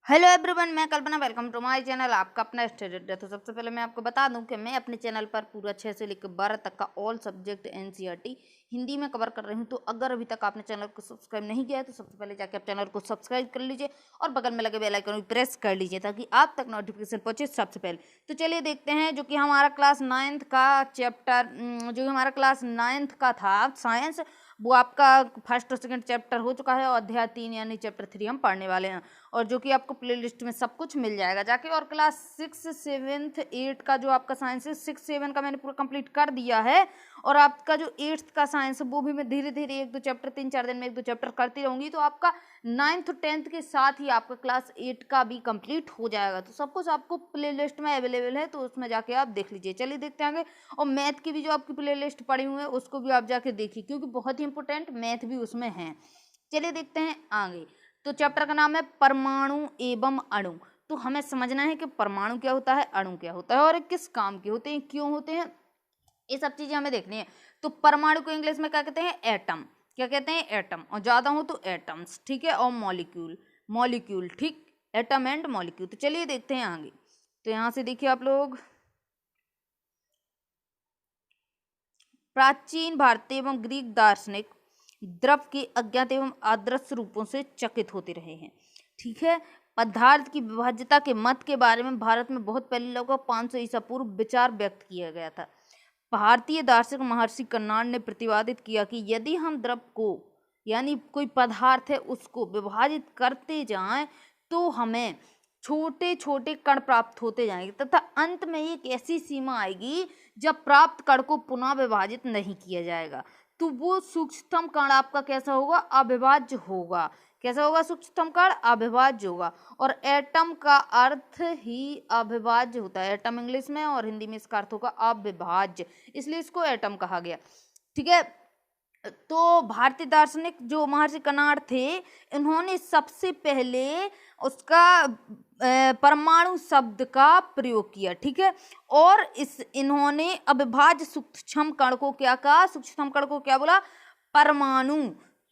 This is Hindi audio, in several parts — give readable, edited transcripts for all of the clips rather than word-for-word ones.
हेलो एवरीवन, मैं कल्पना। वेलकम टू माय चैनल, आपका अपना स्टूडेंट है। तो सबसे पहले मैं आपको बता दूं कि मैं अपने चैनल पर पूरा 6 से लेकर 12 तक का ऑल सब्जेक्ट एनसीईआरटी हिंदी में कवर कर रही हूं। तो अगर अभी तक आपने चैनल को सब्सक्राइब नहीं किया है तो सबसे पहले जाकर आप चैनल को सब्सक्राइब कर लीजिए और बगल में लगे बेल आइकन भी प्रेस कर लीजिए ताकि आप तक नोटिफिकेशन पहुंचे सबसे पहले। तो चलिए देखते हैं जो कि हमारा क्लास 9th का चैप्टर, जो हमारा क्लास 9th का था साइंस, वो आपका फर्स्ट और सेकंड चैप्टर हो चुका है और अध्याय 3 यानी चैप्टर 3 हम पढ़ने वाले हैं। और जो कि आपको प्लेलिस्ट में सब कुछ मिल जाएगा जाके। और क्लास 6, 7, 8 का जो आपका साइंस है, 6, 7 का मैंने पूरा कंप्लीट कर दिया है। और आपका जो 8th का साइंस है वो भी मैं धीरे धीरे 1-2 चैप्टर 3-4 दिन में 1-2 चैप्टर करती रहूँगी। तो आपका 9th और 10th के साथ ही आपका क्लास 8 का भी कंप्लीट हो जाएगा। तो सब कुछ आपको प्ले लिस्ट में अवेलेबल है, तो उसमें जाके आप देख लीजिए। चलिए देखते हैं आगे। और मैथ की भी जो आपकी प्ले लिस्ट पड़ी हुई है उसको भी आप जाके देखिए, क्योंकि बहुत ही इंपॉर्टेंट मैथ भी उसमें है। चलिए देखते हैं आगे। तो चैप्टर का नाम है परमाणु एवं अणु। तो हमें समझना है कि परमाणु क्या होता है, अणु क्या होता है और किस काम के होते हैं, क्यों होते हैं, ये सब चीजें हमें देखनी है। तो परमाणु को इंग्लिश में क्या कहते हैं, एटम। क्या कहते हैं, एटम। और ज्यादा हो तो एटम्स, ठीक है। और मॉलिक्यूल, मॉलिक्यूल, ठीक, एटम एंड मॉलिक्यूल। तो चलिए देखते हैं आगे। तो यहां से देखिए आप लोग, प्राचीन भारतीय एवं ग्रीक दार्शनिक द्रव के अज्ञात एवं अदृश्य रूपों से चकित होते रहे हैं, ठीक है। पदार्थ की विभाज्यता के मत के बारे में भारत में बहुत पहले लगभग 500 ईसा पूर्व विचार व्यक्त किया गया था। भारतीय दार्शनिक महर्षि कणाद ने प्रतिपादित किया कि यदि हम द्रव को यानी कोई पदार्थ है उसको विभाजित करते जाएं तो हमें छोटे छोटे कण प्राप्त होते जाएंगे तथा अंत में एक ऐसी सीमा आएगी जब प्राप्त कण को पुनः विभाजित नहीं किया जाएगा। तो वो सूक्ष्मतम कण आपका कैसा होगा, अविभाज्य होगा। कैसा होगा, सूक्ष्मतम कण अविभाज्य होगा। और एटम का अर्थ ही अविभाज्य होता है, एटम इंग्लिश में, और हिंदी में इसका अर्थ होगा अविभाज्य, इसलिए इसको एटम कहा गया, ठीक है। तो भारतीय दार्शनिक जो महर्षि कणाद थे, इन्होंने सबसे पहले उसका परमाणु शब्द का प्रयोग किया, ठीक है। और इन्होंने अविभाज्य सूक्ष्म कण को क्या कहा, सूक्ष्म कण को क्या बोला, परमाणु।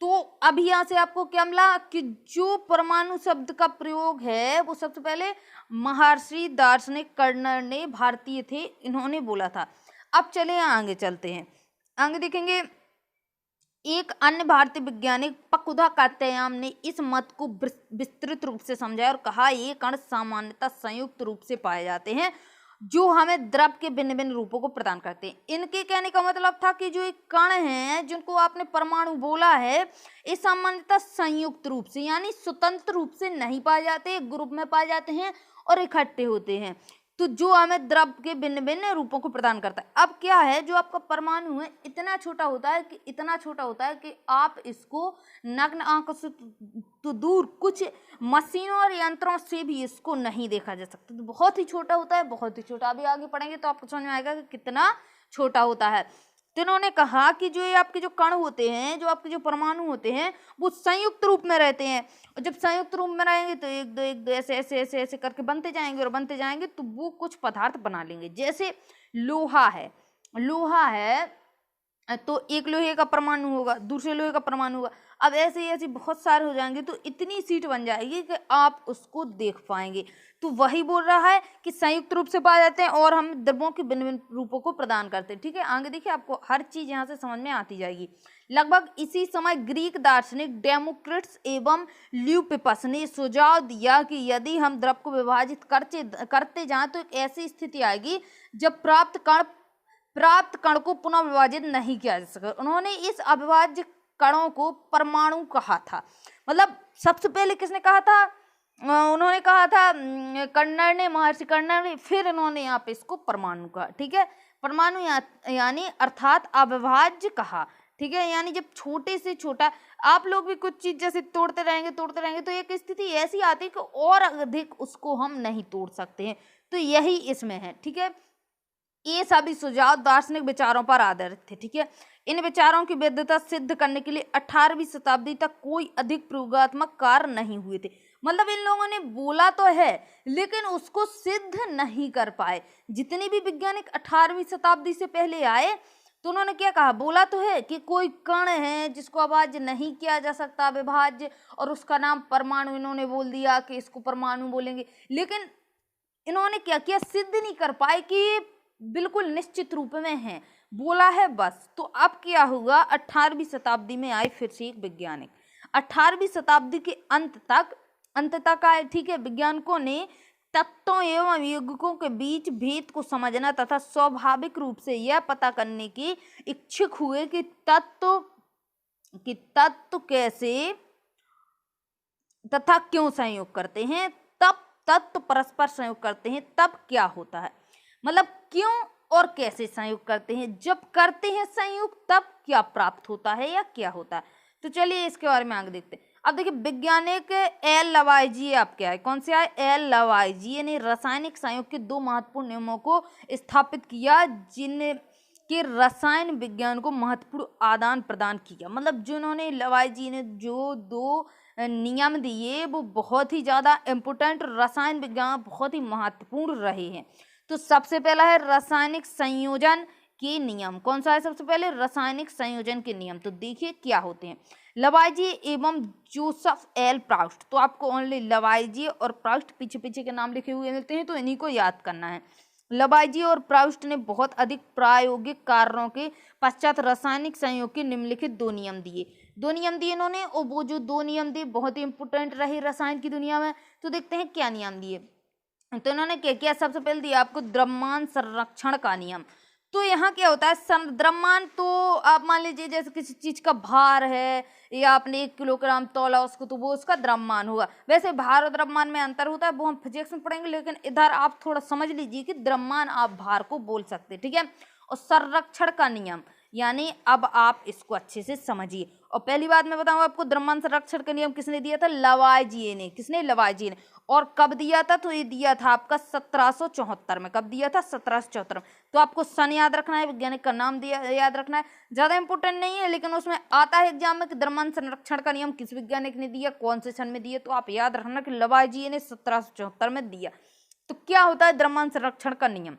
तो अभी यहां से आपको क्या मिला कि जो परमाणु शब्द का प्रयोग है वो सबसे पहले महर्षि दार्शनिक कणाद ने, भारतीय थे, इन्होंने बोला था। अब चले आगे चलते हैं, आगे देखेंगे। एक अन्य भारतीय वैज्ञानिक पकुधा कात्यायन ने इस मत को विस्तृत रूप से समझाया और कहा ये कण सामान्यतः संयुक्त रूप से पाए जाते हैं जो हमें द्रव के भिन्न भिन्न रूपों को प्रदान करते हैं। इनके कहने का मतलब था कि जो एक कण हैं जिनको आपने परमाणु बोला है, ये सामान्यतः संयुक्त रूप से यानी स्वतंत्र रूप से नहीं पाए जाते, ग्रुप में पाए जाते हैं और इकट्ठे होते हैं। तो जो हमें द्रव के भिन्न भिन्न रूपों को प्रदान करता है। अब क्या है, जो आपका परमाणु है इतना छोटा होता है कि आप इसको नग्न आंखों से तो दूर कुछ मशीनों और यंत्रों से भी इसको नहीं देखा जा सकता। तो बहुत ही छोटा होता है, बहुत ही छोटा। अभी आगे पढ़ेंगे तो आपको समझ में आएगा कि कितना छोटा होता है। तो इन्होंने कहा कि जो ये आपके जो कण होते हैं, जो आपके जो परमाणु होते हैं, वो संयुक्त रूप में रहते हैं। और जब संयुक्त रूप में रहेंगे तो एक दो ऐसे ऐसे ऐसे ऐसे करके बनते जाएंगे और बनते जाएंगे तो वो कुछ पदार्थ बना लेंगे। जैसे लोहा है, लोहा है तो एक लोहे का परमाणु होगा, दूसरे लोहे का परमाणु होगा। अब ऐसे ही ऐसे बहुत सारे हो जाएंगे तो इतनी सीट बन जाएगी कि आप उसको देख पाएंगे। तो वही बोल रहा है कि संयुक्त रूप से पाए जाते हैं और हम द्रव्यों के भिन्न भिन्न रूपों को प्रदान करते हैं, ठीक है। आगे देखिए, आपको हर चीज यहाँ से समझ में आती जाएगी। लगभग इसी समय ग्रीक दार्शनिक डेमोक्रिटस एवं ल्यूपिपस ने सुझाव दिया कि यदि हम द्रव को विभाजित करते जाएं तो एक ऐसी स्थिति आएगी जब प्राप्त कण को पुनः विभाजित नहीं किया जा सके। उन्होंने इस अविभाज्य कणों को परमाणु कहा था। मतलब सबसे पहले किसने कहा था, उन्होंने कहा था कणाद ने, महर्षि कणाद ने, फिर इन्होंने यहाँ पे इसको परमाणु कहा, ठीक है। परमाणु यानी अर्थात अविभाज्य कहा, ठीक है। यानी जब छोटे से छोटा आप लोग भी कुछ चीज जैसे तोड़ते रहेंगे तो एक स्थिति ऐसी आती है कि और अधिक उसको हम नहीं तोड़ सकते हैं। तो यही इसमें है, ठीक है। ये सभी सुझाव दार्शनिक विचारों पर आधारित थे, ठीक है। इन विचारों की वैधता सिद्ध करने के लिए 18वीं शताब्दी तक कोई अधिक प्रयोगात्मक कार्य नहीं हुए थे। मतलब इन लोगों ने बोला तो है लेकिन उसको सिद्ध नहीं कर पाए। जितने भी वैज्ञानिक 18वीं शताब्दी से पहले आए तो उन्होंने क्या कहा, बोला तो है कि कोई कण है जिसको अभाज्य नहीं किया जा सकता अविभाज्य, और उसका नाम परमाणु, इन्होंने बोल दिया कि इसको परमाणु बोलेंगे। लेकिन इन्होंने क्या किया, सिद्ध नहीं कर पाए कि ये बिल्कुल निश्चित रूप में है, बोला है बस। तो अब क्या हुआ, 18वीं शताब्दी में आए फिर से एक वैज्ञानिक। 18वीं शताब्दी के अंत तक आए, ठीक है। वैज्ञानिकों ने तत्वों एवं यौगिकों के बीच भेद को समझना तथा स्वाभाविक रूप से यह पता करने की इच्छुक हुए कि तत्व कैसे तथा क्यों संयोग करते हैं। तब तत्व परस्पर संयोग करते हैं तब क्या होता है, मतलब क्यों और कैसे संयोग करते हैं, जब करते हैं संयोग तब क्या प्राप्त होता है या क्या होता है। तो चलिए इसके बारे में आगे देखते हैं। अब देखिए वैज्ञानिक एल लवाइजिए आप क्या है, कौन से आए, एल लवाइजिए ने रासायनिक संयोग के 2 महत्वपूर्ण नियमों को स्थापित किया जिनके रसायन विज्ञान को महत्वपूर्ण आदान प्रदान किया। मतलब जिन्होंने लवाइजिए ने जो 2 नियम दिए वो बहुत ही ज़्यादा इम्पोर्टेंट, रसायन विज्ञान बहुत ही महत्वपूर्ण रहे हैं। तो सबसे पहला है रासायनिक संयोजन के नियम। कौन सा है सबसे पहले, रासायनिक संयोजन के नियम। तो देखिए क्या होते हैं, लवाइजिए एवं जोसेफ एल प्राउस्ट। तो आपको ओनली लवाइजिए और प्राउस्ट पीछे पीछे के नाम लिखे हुए मिलते हैं, तो इन्हीं को याद करना है। लवाइजिए और प्राउस्ट ने बहुत अधिक प्रायोगिक कारणों के पश्चात रासायनिक संयोग के निम्नलिखित 2 नियम दिए। 2 नियम दिए इन्होंने, और वो जो 2 नियम दिए बहुत ही इंपोर्टेंट रहे रसायन की दुनिया में। तो देखते हैं क्या नियम दिए। तो इन्होंने क्या किया, सबसे पहले दिया आपको द्रव्यमान संरक्षण का नियम। तो यहाँ क्या होता है, द्रव्यमान, तो आप मान लीजिए जैसे किसी चीज का भार है या आपने 1 किलोग्राम तौला उसको, तो वो उसका द्रव्यमान होगा। वैसे भार और द्रव्यमान में अंतर होता है, वो हम फिजिक्स में पढ़ेंगे, लेकिन इधर आप थोड़ा समझ लीजिए कि द्रव्यमान आप भार को बोल सकते, ठीक है। और संरक्षण का नियम, यानी अब आप इसको अच्छे से समझिए। और पहली बात मैं बताऊं आपको, द्रव्यमान संरक्षण का नियम किसने दिया था, लवाइजिए ने। किसने, लवाइजिए ने। और कब दिया था, तो ये दिया था आपका 1774 में। कब दिया था, 1774 में। तो आपको सन याद रखना है, वैज्ञानिक का नाम दिया याद रखना है, ज्यादा इंपॉर्टेंट नहीं है, लेकिन उसमें आता है एग्जाम में कि द्रव्यमान संरक्षण का नियम किस वैज्ञानिक ने दिया, कौन से सन में दिया। तो आप याद रखना कि लवाइजिए ने 1774 में दिया। तो क्या होता है द्रव्यमान संरक्षण का नियम,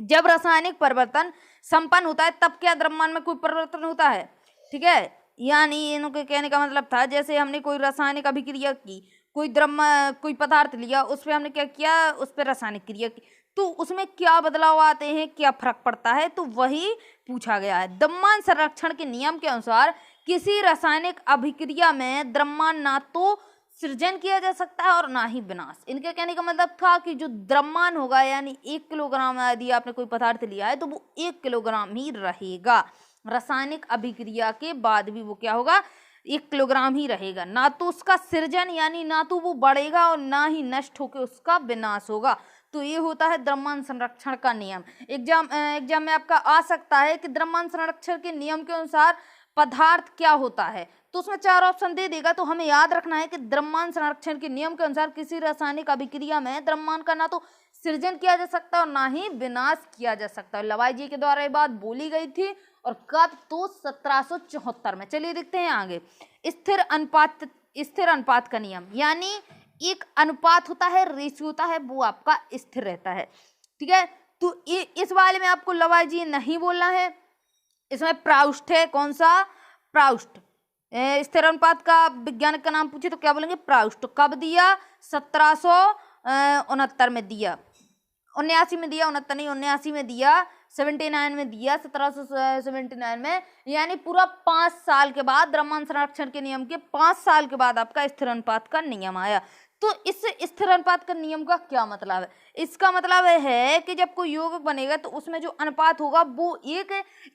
जब रासायनिक परिवर्तन संपन्न होता है तब क्या द्रव्यमान में कोई परिवर्तन होता है, ठीक है। यानी इनके कहने का मतलब था, जैसे हमने कोई रासायनिक अभिक्रिया की, कोई पदार्थ लिया, उस पर हमने क्या किया, उस पर रासायनिक क्रिया की, तो उसमें क्या बदलाव आते हैं, क्या फर्क पड़ता है, तो वही पूछा गया है। द्रव्यमान संरक्षण के नियम के अनुसार किसी रासायनिक अभिक्रिया में द्रव्यमान ना तो सृजन किया जा सकता है और ना ही विनाश। इनके कहने का मतलब था कि जो द्रव्यमान होगा, यानी 1 किलोग्राम यदि आपने कोई पदार्थ लिया है तो वो 1 किलोग्राम ही रहेगा। रासायनिक अभिक्रिया के बाद भी वो क्या होगा, 1 किलोग्राम ही रहेगा। ना तो उसका सृजन, यानी ना तो वो बढ़ेगा और ना ही नष्ट होकर उसका विनाश होगा। तो ये होता है द्रव्यमान संरक्षण का नियम। एग्जाम में आपका आ सकता है कि द्रव्यमान संरक्षण के नियम के अनुसार पदार्थ क्या होता है, तो उसमें 4 ऑप्शन दे देगा। तो हमें याद रखना है कि द्रव्यमान संरक्षण के नियम के अनुसार किसी रासायनिक अभिक्रिया में द्रव्यमान का ना तो सृजन किया जा सकता और ना ही विनाश किया जा सकता। लवाइजिए के द्वारा ये बात बोली गई थी, और कब, तो 1774 में। चलिए देखते हैं आगे। स्थिर अनुपात का नियम, यानी एक अनुपात होता है, रेशियो होता है, वो आपका स्थिर रहता है, ठीक है। तो इस वाले में आपको लवाइजिए नहीं बोलना है, इसमें प्राउस्ट है। कौन सा, प्राउस्ट। स्थिर अनुपात का वैज्ञानिक का नाम पूछे तो क्या बोलेंगे, प्राउस्ट। तो कब दिया, 1769 में दिया, 79 में दिया, 69 नहीं 79 में दिया, 79 में दिया, 1779 में। यानी पूरा 5 साल के बाद, द्रव्यमान संरक्षण के नियम के 5 साल के बाद आपका स्थिर अनुपात का नियम आया। तो इस स्थिर अनुपात का नियम का क्या मतलब है, इसका मतलब है कि जब कोई यौगिक बनेगा तो उसमें जो अनुपात होगा वो एक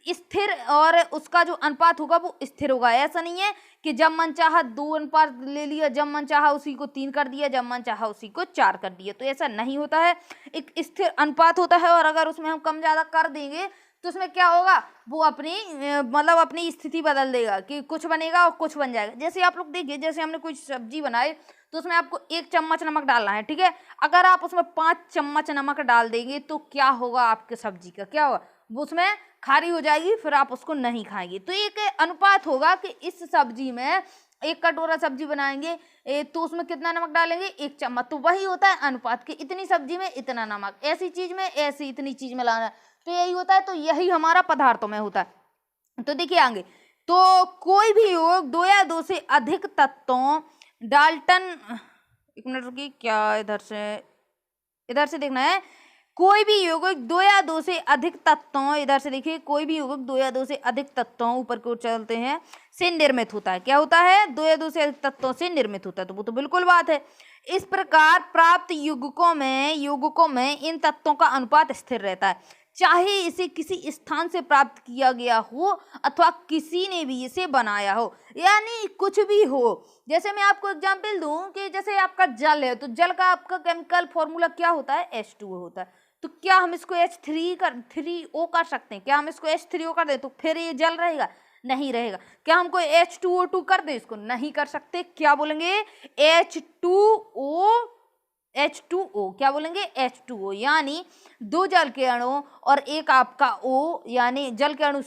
स्थिर, और उसका जो अनुपात होगा वो स्थिर होगा। ऐसा नहीं है कि जब मन चाहा 2 अनुपात ले लिया, जब मन चाहा उसी को 3 कर दिया, जब मन चाहा उसी को 4 कर दिया, तो ऐसा नहीं होता है। एक स्थिर अनुपात होता है, और अगर उसमें हम कम ज्यादा कर देंगे तो उसमें क्या होगा, वो अपनी स्थिति बदल देगा, कि कुछ बनेगा और कुछ बन जाएगा। जैसे आप लोग देखिए, जैसे हमने कोई सब्जी बनाई तो उसमें आपको 1 चम्मच नमक डालना है, ठीक है। अगर आप उसमें 5 चम्मच नमक डाल देंगे तो क्या होगा, आपके सब्जी का क्या होगा, वो उसमें खारी हो जाएगी, फिर आप उसको नहीं खाएंगे। तो एक अनुपात होगा कि इस सब्जी में 1 कटोरा सब्जी बनाएंगे तो उसमें कितना नमक डालेंगे, 1 चम्मच। तो वही होता है अनुपात, कि इतनी सब्जी में इतना नमक, ऐसी चीज में ऐसी इतनी चीज में लाना। तो यही होता है, तो यही हमारा पदार्थों में होता है। तो देखिए आगे, तो कोई भी योग दो या दो से अधिक तत्वों डाल्टन, एक मिनट रुकिए, क्या इधर से देखना है, कोई भी यौगिक दो या दो से अधिक तत्वों, इधर से देखिए, कोई भी यौगिक दो या दो से अधिक तत्वों, ऊपर की ओर चलते हैं, से निर्मित होता है। क्या होता है? दो या दो से अधिक तत्वों से निर्मित होता है, तो वो तो बिल्कुल बात है। इस प्रकार प्राप्त यौगिकों में इन तत्वों का अनुपात स्थिर रहता है, चाहे इसे किसी स्थान से प्राप्त किया गया हो अथवा किसी ने भी इसे बनाया हो, यानी कुछ भी हो। जैसे मैं आपको एग्जांपल दूं कि जैसे आपका जल है, तो जल का आपका केमिकल फॉर्मूला क्या होता है? H2O होता है। तो क्या हम इसको H3O कर सकते हैं? क्या हम इसको H3O कर दें तो फिर ये जल रहेगा? नहीं रहेगा। क्या हमको H2O2 कर दे? इसको नहीं कर सकते। क्या बोलेंगे? H2O, क्या बोलेंगे? H2O, यानी दो जल के अणु और एक आपका O, यानी जल के अणु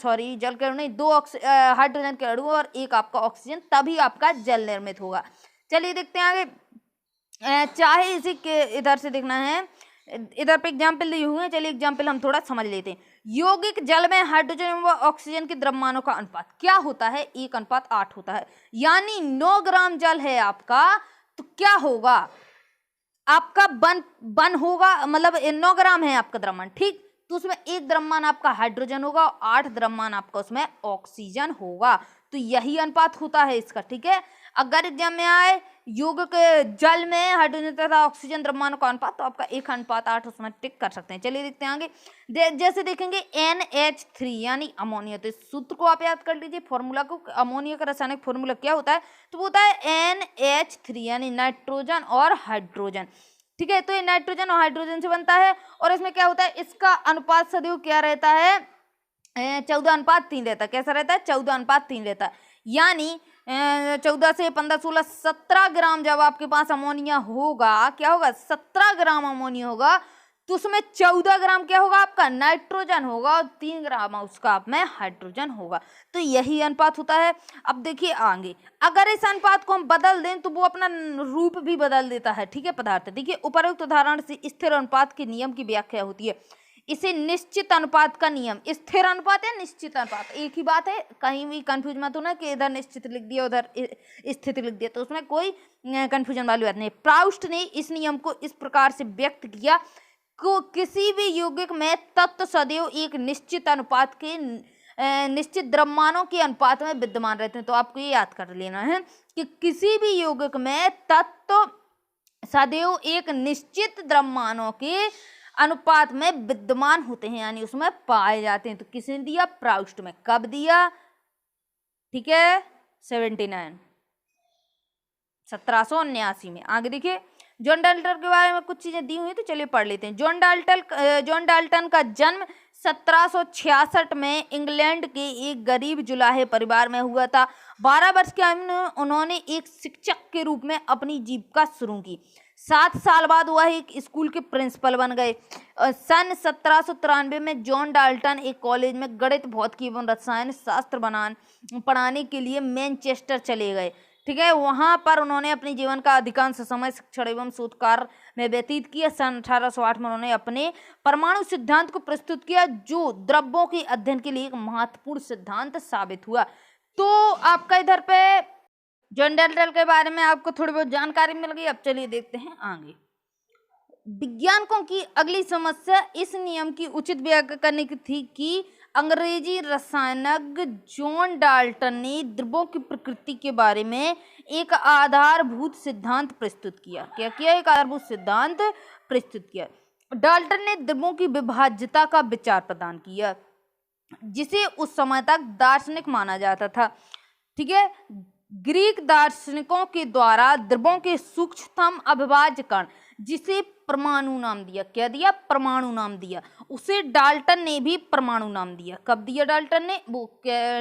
नहीं, दो हाइड्रोजन के अणु और एक आपका ऑक्सीजन, तभी आपका जल निर्मित होगा। चलिए देखते हैं आगे। चाहे इसी के इधर से देखना है, इधर पे एग्जाम्पल दिए हुए हैं, चलिए एग्जाम्पल हम थोड़ा समझ लेते हैं। यौगिक जल में हाइड्रोजन व ऑक्सीजन के द्रव्यमानों का अनुपात क्या होता है? 1:8 होता है। यानी 9 ग्राम जल है आपका, तो क्या होगा आपका? बन होगा, मतलब 9 ग्राम है आपका द्रव्यमान, ठीक, तो उसमें 1 द्रव्यमान आपका हाइड्रोजन होगा और 8 द्रव्यमान आपका उसमें ऑक्सीजन होगा। तो यही अनुपात होता है इसका, ठीक है। अगर एग्जाम में आए यौगिक जल में हाइड्रोजन तथा ऑक्सीजन द्रव्यमानों का अनुपात, तो आपका 1:8 उसमें टिक कर सकते हैं। चलिए देखते हैं आगे। जैसे देखेंगे NH3 यानी अमोनिया, तो इस सूत्र को आप याद कर लीजिए, फॉर्मूला को। अमोनिया का रासायनिक फॉर्मूला क्या होता है? तो वो होता है NH3 यानी नाइट्रोजन और हाइड्रोजन, ठीक है। तो ये नाइट्रोजन और हाइड्रोजन से बनता है, और इसमें क्या होता है? इसका अनुपात सदैव क्या रहता है? 14:3 रहता है। कैसा रहता है? 14:3 रहता है। यानी 14 से 15, 16, 17 ग्राम जब आपके पास अमोनिया होगा, क्या होगा? 17 ग्राम अमोनिया होगा, तो उसमें 14 ग्राम क्या होगा? आपका नाइट्रोजन होगा और 3 ग्राम उसका आप में हाइड्रोजन होगा। तो यही अनुपात होता है। अब देखिए आगे, अगर इस अनुपात को हम बदल दें तो वो अपना रूप भी बदल देता है, ठीक है, पदार्थ। देखिए उपरोक्त उदाहरण से स्थिर अनुपात के नियम की व्याख्या होती है। इसे निश्चित अनुपात का नियम, स्थिर अनुपात या निश्चित अनुपात एक ही बात है, कहीं भी कंफ्यूज मत होना कि इधर निश्चित लिख दिया उधर स्थिति लिख दिया, तो उसमें कोई कंफ्यूजन वाली बात नहीं। प्राउस्ट ने इस नियम को इस प्रकार से व्यक्त किया को किसी भी यौगिक में तत्व सदैव एक निश्चित अनुपात के निश्चित द्रव्यमानों के अनुपात में विद्यमान रहते हैं। तो आपको ये याद कर लेना है कि किसी भी यौगिक में तत्व सदैव एक निश्चित द्रव्यमानों के अनुपात में विद्यमान होते हैं, यानी उसमें पाए जाते हैं। तो किसने दिया? प्राउस्ट में। कब दिया? ठीक है, 1779 में। आगे देखिए, जॉन डाल्टन के बारे में कुछ चीजें दी हुई हैं, तो चलिए पढ़ लेते हैं। जॉन डाल्टन का जन्म 1766 में इंग्लैंड के एक गरीब जुलाहे परिवार में हुआ था। 12 वर्ष की आयु में उन्होंने एक शिक्षक के रूप में अपनी जीविका शुरू की। 7 साल बाद वह एक स्कूल के प्रिंसिपल बन गए। सन 1793 में जॉन डाल्टन एक कॉलेज में गणित, भौतिकी एवं रसायन शास्त्र पढ़ाने के लिए मैनचेस्टर चले गए, ठीक है। वहां पर उन्होंने अपने जीवन का अधिकांश समय शिक्षण एवं शोध कार्य में व्यतीत किया। सन 1808 में उन्होंने अपने परमाणु सिद्धांत को प्रस्तुत किया, जो द्रव्यों के अध्ययन के लिए एक महत्वपूर्ण सिद्धांत साबित हुआ। तो आपका इधर पे जॉन डाल्टन के बारे में आपको थोड़ी बहुत जानकारी मिल गई। अब चलिए देखते हैं आगे। विज्ञानकों की अगली समस्या इस नियम की उचित व्याख्या करने की थी कि अंग्रेजी रसायनज्ञ जॉन डाल्टन ने द्रव्यों की प्रकृति के बारे में एक आधारभूत सिद्धांत प्रस्तुत किया। क्या किया? एक आधारभूत सिद्धांत प्रस्तुत किया। डाल्टन ने द्रव्यों की विभाज्यता का विचार प्रदान किया, जिसे उस समय तक दार्शनिक माना जाता था, ठीक है। ग्रीक दार्शनिकों के द्वारा द्रव्यों के सूक्ष्मतम अविभाज्य कण, जिसे परमाणु नाम दिया। क्या दिया? परमाणु नाम दिया। उसे डाल्टन ने भी परमाणु नाम दिया। कब दिया डाल्टन ने?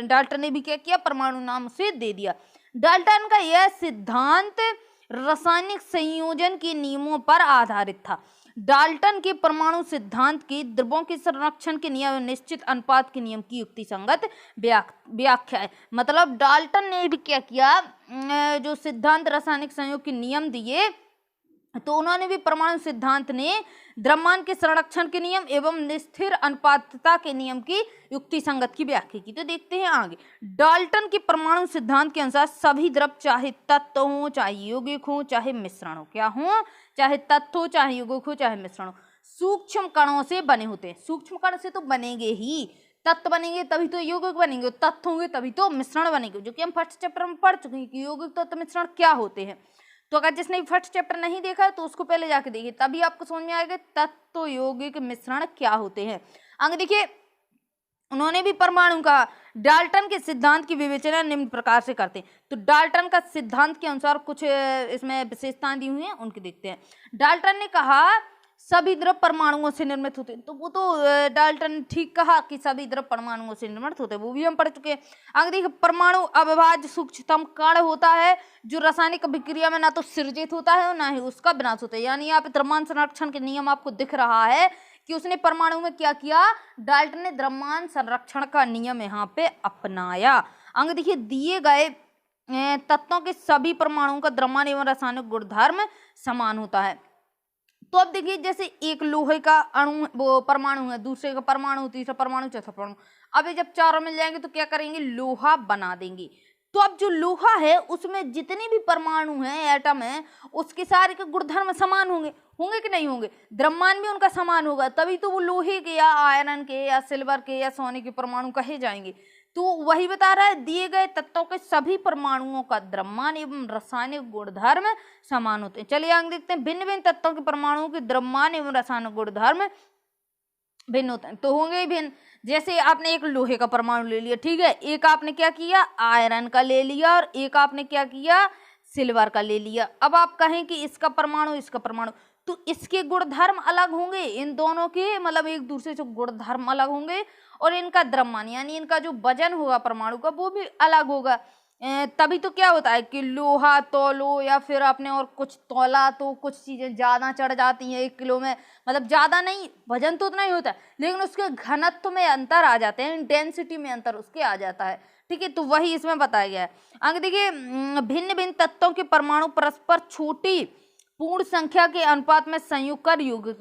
डाल्टन ने भी क्या किया? परमाणु नाम उसे दे दिया। डाल्टन का यह सिद्धांत रासायनिक संयोजन के नियमों पर आधारित था। डाल्टन के परमाणु सिद्धांत के द्रव्यों के संरक्षण के नियम, निश्चित अनुपात के नियम की युक्ति संगत व्याख्या है। मतलब डाल्टन ने भी क्या किया? जो सिद्धांत रासायनिक संयोग के नियम दिए, तो उन्होंने भी परमाणु सिद्धांत ने द्रव्यमान के संरक्षण के नियम एवं निस्थिर अनुपातता के नियम की युक्ति संगत की व्याख्या की। तो देखते हैं आगे। डाल्टन के परमाणु सिद्धांत के अनुसार सभी द्रव चाहे तत्व हो, चाहे यौगिक हो, चाहे मिश्रण हो, क्या हो, चाहे तत्व हो, चाहे यौगिक हो, चाहे मिश्रण हो, सूक्ष्म कणों से बने होते हैं। सूक्ष्म कण से तो बनेंगे ही, तत्व बनेंगे तभी तो यौगिक बनेंगे, तत्व होंगे तभी तो मिश्रण बनेंगे, जो कि हम फर्स्ट चैप्टर में पढ़ चुके हैं कि यौगिक तत्व मिश्रण क्या होते हैं। तो अगर जिसने फर्स्ट चैप्टर नहीं देखा है तो उसको पहले जाके देखिए, तभी आपको समझ में आएगा तत्व यौगिक मिश्रण क्या होते हैं। आगे देखिए, उन्होंने भी परमाणु का डाल्टन के सिद्धांत की विवेचना निम्न प्रकार से करते हैं। तो डाल्टन का सिद्धांत के अनुसार कुछ इसमें विशेषताएं दी हुई हैं, उनकी देखते हैं। डाल्टन ने कहा सभी द्रव परमाणुओं से निर्मित होते हैं। तो वो तो डाल्टन ठीक कहा कि सभी द्रव परमाणुओं से निर्मित होते हैं, वो भी हम पढ़ चुके हैं। आगे देखिए, परमाणु अविभाज्य सूक्ष्मतम कण होता है जो रासायनिक अभिक्रिया में ना तो सृजित होता है और ना ही उसका विनाश होता है। यानी यहाँ पे द्रव्यमान संरक्षण के नियम आपको दिख रहा है कि उसने परमाणु में क्या किया, डाल्टन ने द्रव्यमान संरक्षण का नियम यहाँ पे अपनाया। आगे देखिए, दिए गए तत्वों के सभी परमाणुओं का द्रव्यमान एवं रासायनिक गुणधर्म समान होता है। तो अब देखिए, जैसे एक लोहे का अणु वो परमाणु है, दूसरे का परमाणु, तीसरा परमाणु, चौथा परमाणु, अब ये जब चारों मिल जाएंगे तो क्या करेंगे, लोहा बना देंगे। तो अब जो लोहा है उसमें जितने भी परमाणु हैं, एटम है, उसके सारे के गुणधर्म समान होंगे, होंगे कि नहीं होंगे, द्रव्यमान भी उनका समान होगा, तभी तो वो लोहे के या आयरन के या सिल्वर के या सोने के परमाणु कहे जाएंगे। तो वही बता रहा है, दिए गए तत्वों के सभी परमाणुओं का द्रव्यमान एवं रासायनिक गुणधर्म समान होते हैं। चलिए आगे देखते हैं, भिन्न भिन्न तत्वों के परमाणुओं के द्रव्यमान एवं रासायनिक गुणधर्म भिन्न होते हैं। तो होंगे ही भिन्न। जैसे आपने एक लोहे का परमाणु ले लिया, ठीक है, एक आपने क्या किया, आयरन का ले लिया, और एक आपने क्या किया, सिल्वर का ले लिया। अब आप कहें कि इसका परमाणु, इसका परमाणु, तो इसके गुणधर्म अलग होंगे, इन दोनों के मतलब एक दूसरे से गुणधर्म अलग होंगे, और इनका द्रव्यमान यानी इनका जो वजन होगा परमाणु का वो भी अलग होगा। तभी तो क्या होता है कि लोहा तौलो या फिर आपने और कुछ तौला तो कुछ चीजें ज्यादा चढ़ जाती हैं 1 किलो में, मतलब ज्यादा नहीं, वजन तो उतना ही होता है, लेकिन उसके घनत्व में अंतर आ जाते हैं, डेंसिटी में अंतर उसके आ जाता है, ठीक है। तो वही इसमें बताया गया है। आगे देखिए, भिन्न भिन्न तत्वों के परमाणु परस्पर छोटी पूर्ण संख्या के अनुपात में संयुक्त कर यौगिक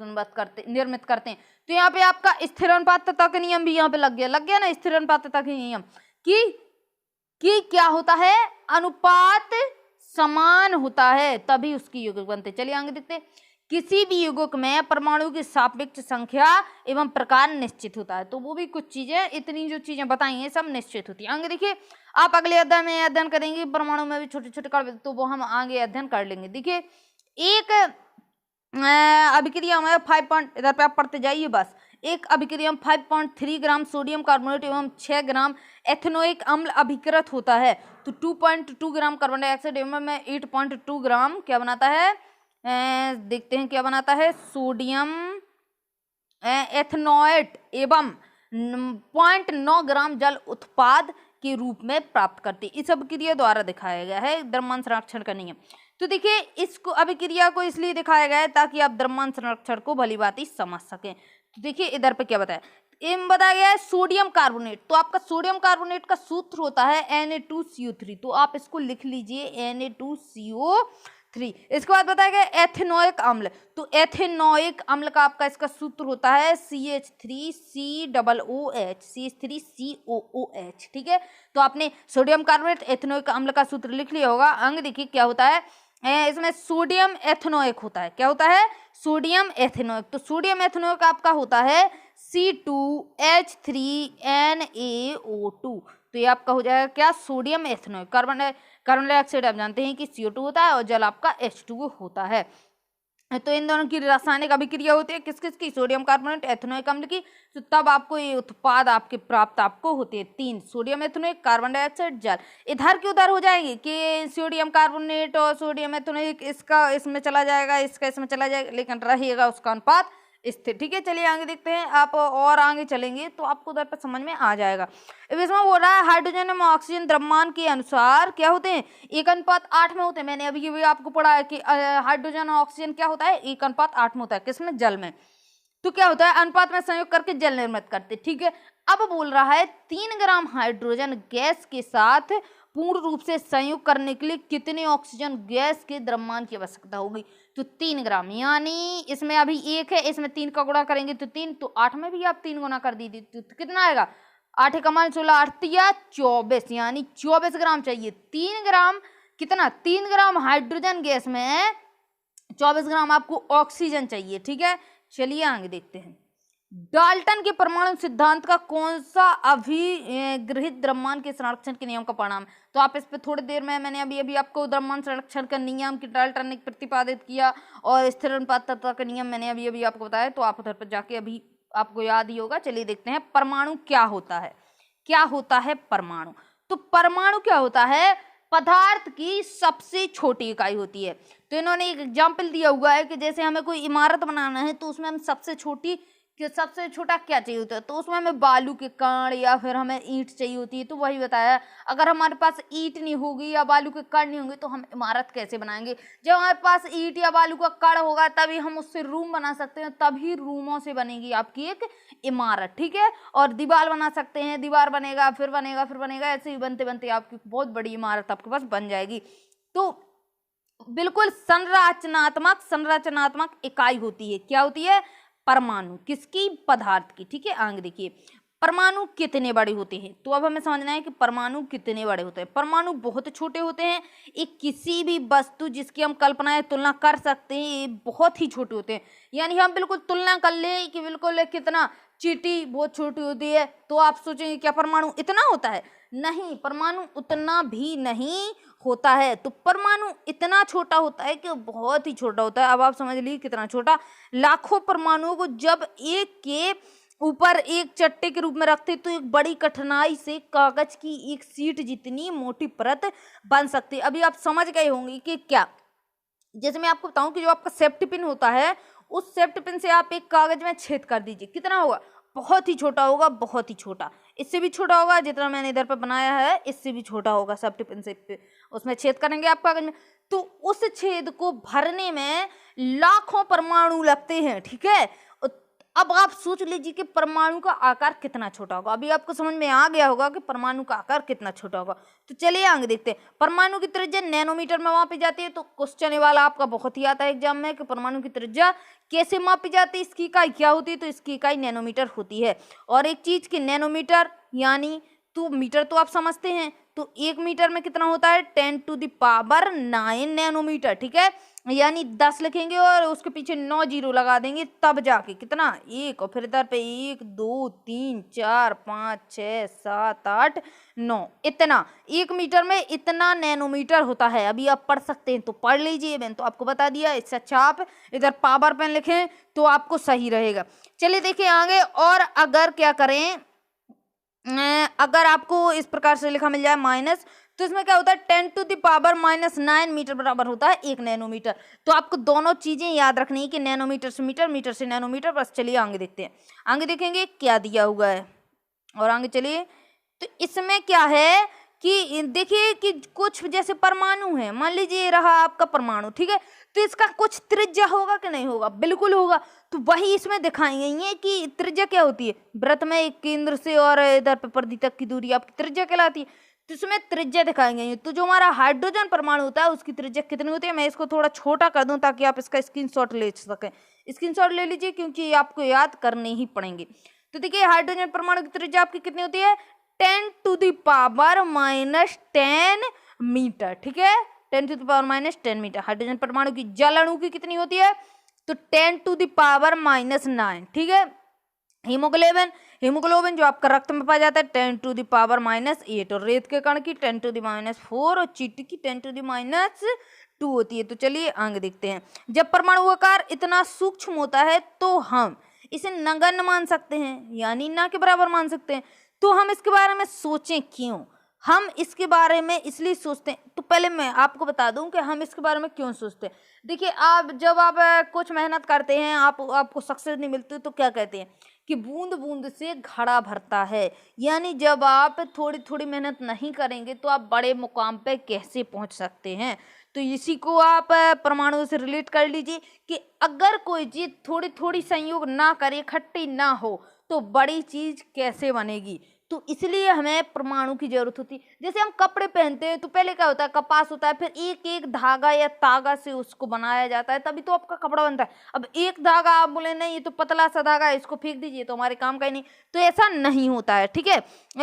निर्मित करते हैं। तो यहाँ पे आपका स्थिर अनुपातता का नियम भी यहाँ पे लग गया ना, स्थिर अनुपातता के नियम कि क्या होता है, अनुपात समान होता है तभी उसकी यौगिक बनते। चलिए आगे देखते हैं, किसी भी यौगिक में परमाणु की सापेक्ष संख्या एवं प्रकार निश्चित होता है। तो वो भी कुछ चीजें, इतनी जो चीजें बताई हैं सब निश्चित होती है। आगे देखिए, आप अगले अध्याय में अध्ययन करेंगे परमाणु में भी छोटे छोटे कर, तो वो हम आगे अध्ययन कर लेंगे। देखिए, एक अभिक्रिया में 5 इधर पे आप पढ़ते जाइए बस। एक अभिक्रिया में 5.3 ग्राम सोडियम कार्बोनेट एवं 6 ग्राम एथेनोइक अम्ल अभिकृत होता है। तो 2.2 ग्राम कार्बन डाइऑक्साइड एवं में 8.2 ग्राम क्या बनाता है, देखते हैं क्या बनाता है, सोडियम एथेनोएट एवं 0.9 ग्राम जल उत्पाद के रूप में प्राप्त करती है। इस अभिक्रिया द्वारा दिखाया गया है द्रव्यमान संरक्षण का नियम। तो देखिए, इसको अभिक्रिया को इसलिए दिखाया गया है ताकि आप द्रव्यमान संरक्षण को भली भांति समझ सकें। तो देखिए इधर पे क्या बताया, इम बताया गया है सोडियम कार्बोनेट। तो आपका सोडियम कार्बोनेट का सूत्र होता है Na2CO3, तो आप इसको लिख लीजिए Na2CO3। इसके बाद बताया गया एथेनोइक अम्ल। तो एथेनोइक अम्ल का आपका इसका सूत्र होता है CH3COOH, ठीक है। तो आपने सोडियम कार्बोनेट एथेनोइक अम्ल का सूत्र लिख लिया होगा। अंग देखिए क्या होता है, इसमें सोडियम एथेनोइक होता है, क्या होता है, सोडियम एथेनोइक। तो सोडियम एथेनोइक आपका होता है C2H3NaO2। तो ये आपका हो जाएगा क्या, सोडियम एथेनोइक। कार्बन डाइऑक्साइड आप जानते हैं कि CO2 होता है और जल आपका H2O होता है। तो इन दोनों की रासायनिक अभिक्रिया होती है किस किस की, सोडियम कार्बोनेट एथेनोइक अम्ल की। तो तब आपको ये उत्पाद आपके प्राप्त आपको होते हैं 3, सोडियम एथेनोइक, कार्बन डाइऑक्साइड, जल। इधर के उधर हो जाएंगे कि सोडियम कार्बोनेट और सोडियम एथेनोइक इसका इसमें चला जाएगा, इसका इसमें चला जाएगा, लेकिन रहेगा उसका अनुपात स्थिर, ठीक है। चलिए आगे देखते हैं, आप और आगे चलेंगे तो आपको उधर पर समझ में आ जाएगा। इसमें बोल रहा है हाइड्रोजन एवं ऑक्सीजन द्रव्यमान के अनुसार क्या होते हैं, 1:8 में होते हैं। मैंने अभी आपको पढ़ा है कि हाइड्रोजन और ऑक्सीजन क्या होता है, 1:8 में होता है, किसमें, जल में। तो क्या होता है, अनुपात में संयोग करके जल निर्मित करते, ठीक है। अब बोल रहा है 3 ग्राम हाइड्रोजन गैस के साथ पूर्ण रूप से संयुक्त करने के लिए कितने ऑक्सीजन गैस के द्रव्यमान की आवश्यकता होगी? तो 3 ग्राम, यानी इसमें अभी 1 है, इसमें 3 का गुणा करेंगे तो 3, तो 8 में भी आप 3 गुना कर दीजिए तो कितना आएगा? 8 का मान 16, 8 या 24, यानी 24 ग्राम चाहिए। 3 ग्राम कितना? 3 ग्राम हाइड्रोजन गैस में 24 ग्राम आपको ऑक्सीजन चाहिए। ठीक है, चलिए आगे देखते हैं। डाल्टन के परमाणु सिद्धांत का कौन सा अभिगृहित द्रव्यमान के संरक्षण के नियम का परिणाम? तो आप इस पे थोड़ी देर में मैंने अभी आपको द्रव्यमान संरक्षण का नियम की डाल्टन ने प्रतिपादित किया और स्थिर अनुपातता का नियम मैंने अभी आपको बताया, तो आप उधर पर जाके अभी आपको याद ही होगा। चलिए देखते हैं परमाणु क्या होता है। क्या होता है परमाणु? तो परमाणु क्या होता है? पदार्थ की सबसे छोटी इकाई होती है। तो इन्होंने एक एग्जाम्पल दिया हुआ है कि जैसे हमें कोई इमारत बनाना है तो उसमें हम सबसे छोटा क्या चाहिए होता है? तो उसमें हमें बालू के कण या फिर हमें ईंट चाहिए होती है। तो वही बताया, अगर हमारे पास ईंट नहीं होगी या बालू के कण नहीं होंगे तो हम इमारत कैसे बनाएंगे? जब हमारे पास ईंट या बालू का कण होगा तभी हम उससे रूम बना सकते हैं, तभी रूमों से बनेगी आपकी एक इमारत। ठीक है, और दीवार बना सकते हैं, दीवार बनेगा फिर बनेगा फिर बनेगा, ऐसे ही बनते बनते आपकी बहुत बड़ी इमारत आपके पास बन जाएगी। तो बिल्कुल संरचनात्मक इकाई होती है। क्या होती है? परमाणु। किसकी? पदार्थ की। ठीक है, आगे देखिए परमाणु कितने बड़े होते हैं। तो अब हमें समझना है कि परमाणु कितने बड़े होते हैं। परमाणु बहुत छोटे होते हैं। एक किसी भी वस्तु जिसकी हम कल्पना तुलना कर सकते हैं, ये बहुत ही छोटे होते हैं। यानी हम बिल्कुल तुलना कर ले कि बिल्कुल कितना, चींटी बहुत छोटी होती है, तो आप सोचेंगे क्या परमाणु इतना होता है? नहीं, परमाणु उतना भी नहीं होता है। तो परमाणु इतना छोटा होता है कि बहुत ही छोटा होता है। अब आप समझ लीजिए कितना छोटा। लाखों परमाणुओं को जब एक के ऊपर एक चट्टे के रूप में रखते तो एक बड़ी कठिनाई से कागज की एक शीट जितनी मोटी परत बन सकती है। अभी आप समझ गए होंगे कि क्या, जैसे मैं आपको बताऊं कि जो आपका सेफ्टी पिन होता है, उस सेफ्टी पिन से आप एक कागज में छेद कर दीजिए, कितना होगा? बहुत ही छोटा होगा, बहुत ही छोटा। इससे भी छोटा होगा, जितना मैंने इधर पर बनाया है इससे भी छोटा होगा। सेफ्टी पिन से उसमें छेद करेंगे आप कागज में, तो उस छेद को भरने में लाखों परमाणु लगते हैं। ठीक है, अब आप सोच लीजिए कि परमाणु का आकार कितना छोटा होगा। अभी आपको समझ में आ गया होगा कि परमाणु का आकार कितना छोटा होगा। तो चलिए आगे देखते हैं। परमाणु की त्रिज्या नैनोमीटर में मापी जाती है। तो क्वेश्चन वाला आपका बहुत ही आता है एग्जाम में कि परमाणु की त्रिज्या कैसे मापी जाती है, इसकी इकाई क्या होती है? तो इसकी इकाई नैनोमीटर होती है। और एक चीज की नैनोमीटर यानी, तो मीटर तो आप समझते हैं, तो 1 मीटर में कितना होता है? 10⁹ नैनोमीटर। ठीक है, यानी 10 लिखेंगे और उसके पीछे 9 जीरो लगा देंगे, तब जाके कितना? 1, और फिर इधर पे 1 2 3 4 5 6 7 8 9, इतना 1 मीटर में इतना नैनोमीटर होता है। अभी आप पढ़ सकते हैं तो पढ़ लीजिए, मैंने तो आपको बता दिया। इससे अच्छा आप इधर पावर पेन लिखें तो आपको सही रहेगा। चलिए देखिए आगे। और अगर क्या करें, अगर आपको इस प्रकार से लिखा मिल जाए माइनस, तो इसमें क्या होता है? 10⁻⁹ मीटर बराबर होता है 1 नैनोमीटर। तो आपको दोनों चीजें याद रखनी है कि नैनोमीटर से मीटर, मीटर से नैनोमीटर। बस चलिए आगे देखते हैं। आगे देखेंगे क्या दिया हुआ है, और आगे चलिए। तो इसमें क्या है कि देखिए कि कुछ जैसे परमाणु है, मान लीजिए रहा आपका परमाणु। ठीक है, तो इसका कुछ त्रिज्या होगा कि नहीं होगा? बिल्कुल होगा। तो वही इसमें दिखाई गई है कि त्रिज्या क्या होती है। वृत्त में एक केंद्र से और इधर पे परिधि तक की दूरी आपकी त्रिज्या कहलाती है। तो इसमें त्रिज्या दिखाई गई है। तो जो हमारा हाइड्रोजन परमाणु होता है उसकी त्रिज्या कितनी होती है? मैं इसको थोड़ा छोटा कर दूं ताकि आप इसका स्क्रीनशॉट ले सकें। स्क्रीनशॉट ले लीजिए क्योंकि आपको याद करने ही पड़ेंगे। तो देखिए हाइड्रोजन परमाणु की त्रिज्या आपकी कितनी होती है? 10⁻⁻10 मीटर। ठीक है, 10⁻⁻10 मीटर। हाइड्रोजन परमाणु की जल अणु की कितनी होती है? तो 10⁻⁻9। ठीक है, हीमोग्लोबिन जो आपका रक्त में पाया जाता है 10⁻⁻8, और रेत के कण की 10⁻⁴, और चींटी की 10⁻2 होती है। तो चलिए आगे देखते हैं। जब परमाणु आकार इतना सूक्ष्म होता है तो हम इसे नगण्य मान सकते हैं, यानी ना के बराबर मान सकते हैं। तो हम इसके बारे में सोचें क्यों? हम इसके बारे में इसलिए सोचते हैं, तो पहले मैं आपको बता दूं कि हम इसके बारे में क्यों सोचते हैं। देखिए जब आप कुछ मेहनत करते हैं, आपको सक्सेस नहीं मिलती, तो क्या कहते हैं कि बूंद बूंद से घड़ा भरता है। यानी जब आप थोड़ी थोड़ी मेहनत नहीं करेंगे तो आप बड़े मुकाम पे कैसे पहुंच सकते हैं। तो इसी को आप परमाणु से रिलेट कर लीजिए कि अगर कोई चीज थोड़ी थोड़ी संयोग ना करे, इकट्ठी ना हो, तो बड़ी चीज कैसे बनेगी। तो इसलिए हमें परमाणु की जरूरत होती है। जैसे हम कपड़े पहनते हैं तो पहले क्या होता है, कपास होता है, फिर एक एक धागा या तागा से उसको बनाया जाता है, तभी तो आपका कपड़ा बनता है। अब एक धागा आप बोले नहीं ये तो पतला सा धागा है, इसको फेंक दीजिए तो हमारे काम का ही नहीं, तो ऐसा नहीं होता है। ठीक है,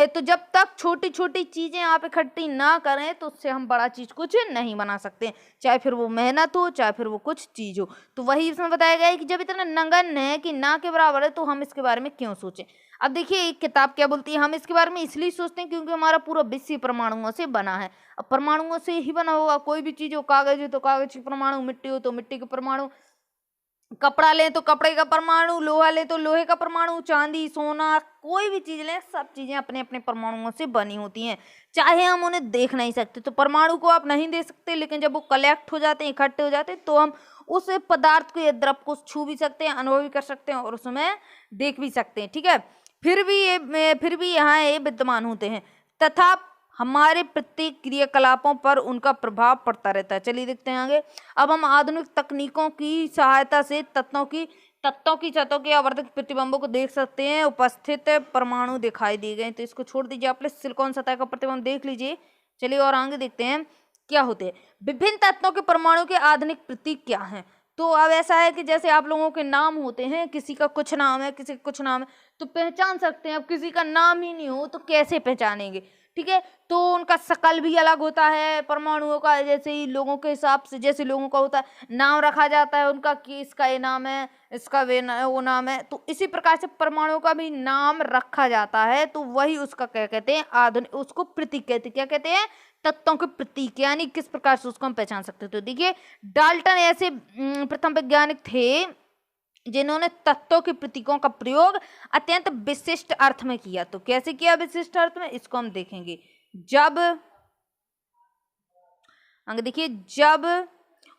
तो जब तक छोटी छोटी चीजें आप इकट्ठी ना करें तो उससे हम बड़ा चीज कुछ नहीं बना सकते, चाहे फिर वो मेहनत हो चाहे फिर वो कुछ चीज हो। तो वही इसमें बताया गया है कि जब इतना नगण्य है कि ना के बराबर है तो हम इसके बारे में क्यों सोचें। अब देखिए एक किताब क्या बोलती है, हम इसके बारे में इसलिए सोचते हैं क्योंकि हमारा पूरा विश्व परमाणुओं से बना है। अब परमाणुओं से ही बना होगा, कोई भी चीज हो, कागज हो तो कागज के परमाणु, मिट्टी हो तो मिट्टी के परमाणु, कपड़ा ले तो कपड़े का परमाणु, लोहा ले तो लोहे का परमाणु, चांदी सोना कोई भी चीज ले, सब चीजें अपने अपने परमाणुओं से बनी होती हैं, चाहे हम उन्हें देख नहीं सकते। तो परमाणु को आप नहीं देख सकते, लेकिन जब वो कलेक्ट हो जाते हैं, इकट्ठे हो जाते हैं, तो हम उस पदार्थ को या द्रव को छू भी सकते हैं, अनुभव भी कर सकते हैं और उसमें देख भी सकते हैं। ठीक है, फिर भी यहाँ ये विद्यमान होते हैं तथा हमारे प्रत्येक क्रियाकलापों पर उनका प्रभाव पड़ता रहता है। चलिए देखते हैं आगे। अब हम आधुनिक तकनीकों की सहायता से तत्वों की सतहों के आवर्तक प्रतिबिंबों को देख सकते हैं। उपस्थित परमाणु दिखाई दिए गए, तो इसको छोड़ दीजिए, आप सिलिकॉन सतह का प्रतिबिंब देख लीजिए। चलिए और आगे देखते हैं क्या होते हैं। विभिन्न तत्वों के परमाणु के आधुनिक प्रतीक क्या हैं। तो अब ऐसा है कि जैसे आप लोगों के नाम होते हैं, किसी का कुछ नाम है किसी का कुछ नाम है, तो पहचान सकते हैं। अब किसी का नाम ही नहीं हो तो कैसे पहचानेंगे। ठीक है, तो उनका शकल भी अलग होता है परमाणुओं का, जैसे ही लोगों के हिसाब से जैसे लोगों का होता है नाम रखा जाता है उनका कि इसका ये नाम है, इसका वो नाम है, तो इसी प्रकार से परमाणुओं का भी नाम रखा जाता है। तो वही उसका क्या कहते हैं, आधुनिक, उसको प्रतीक कहते हैं। क्या कहते हैं, तत्वों के प्रतीक, यानी किस प्रकार से उसको हम पहचान सकते हैं। तो देखिए डाल्टन ऐसे प्रथम वैज्ञानिक थे जिन्होंने तत्वों के प्रतीकों का प्रयोग अत्यंत विशिष्ट अर्थ में किया। तो कैसे किया विशिष्ट अर्थ में, इसको हम देखेंगे। जब देखिए जब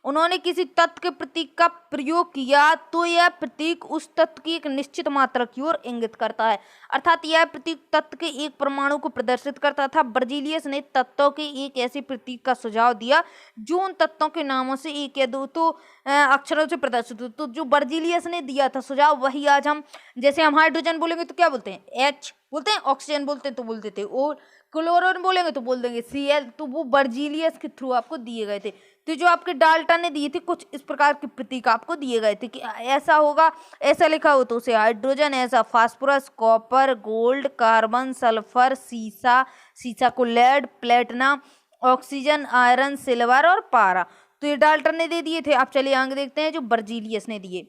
उन्होंने किसी तत्व के प्रतीक का प्रयोग किया तो यह प्रतीक उस तत्व की एक निश्चित मात्रा की ओर इंगित करता है, अर्थात यह प्रतीक तत्व के एक परमाणु को प्रदर्शित करता था। बर्जीलियस ने तत्वों के एक ऐसे प्रतीक का सुझाव दिया जो उन तत्वों के नामों से एक या दो तो अक्षरों से प्रदर्शित हो। तो जो बर्जीलियस ने दिया था सुझाव, वही आज हम, जैसे हम हाइड्रोजन बोलेंगे तो क्या बोलते हैं, एच बोलते हैं, ऑक्सीजन बोलते हैं तो बोलते थे, और क्लोरीन बोलेंगे तो बोल देंगे Cl। तो वो बर्जीलियस के थ्रू आपको दिए गए थे। तो जो आपके डाल्टन ने दिए थे कुछ इस प्रकार के प्रतीक आपको दिए गए थे कि ऐसा होगा, ऐसा लिखा हो तो उसे हाइड्रोजन, ऐसा phosphorus, copper, gold, carbon, sulphur, सीसा को lead, platinum, oxygen, iron, silver और पारा। तो ये डाल्टन ने दे दिए थे। आप चलिए आगे देखते हैं जो बर्जीलियस ने दिए।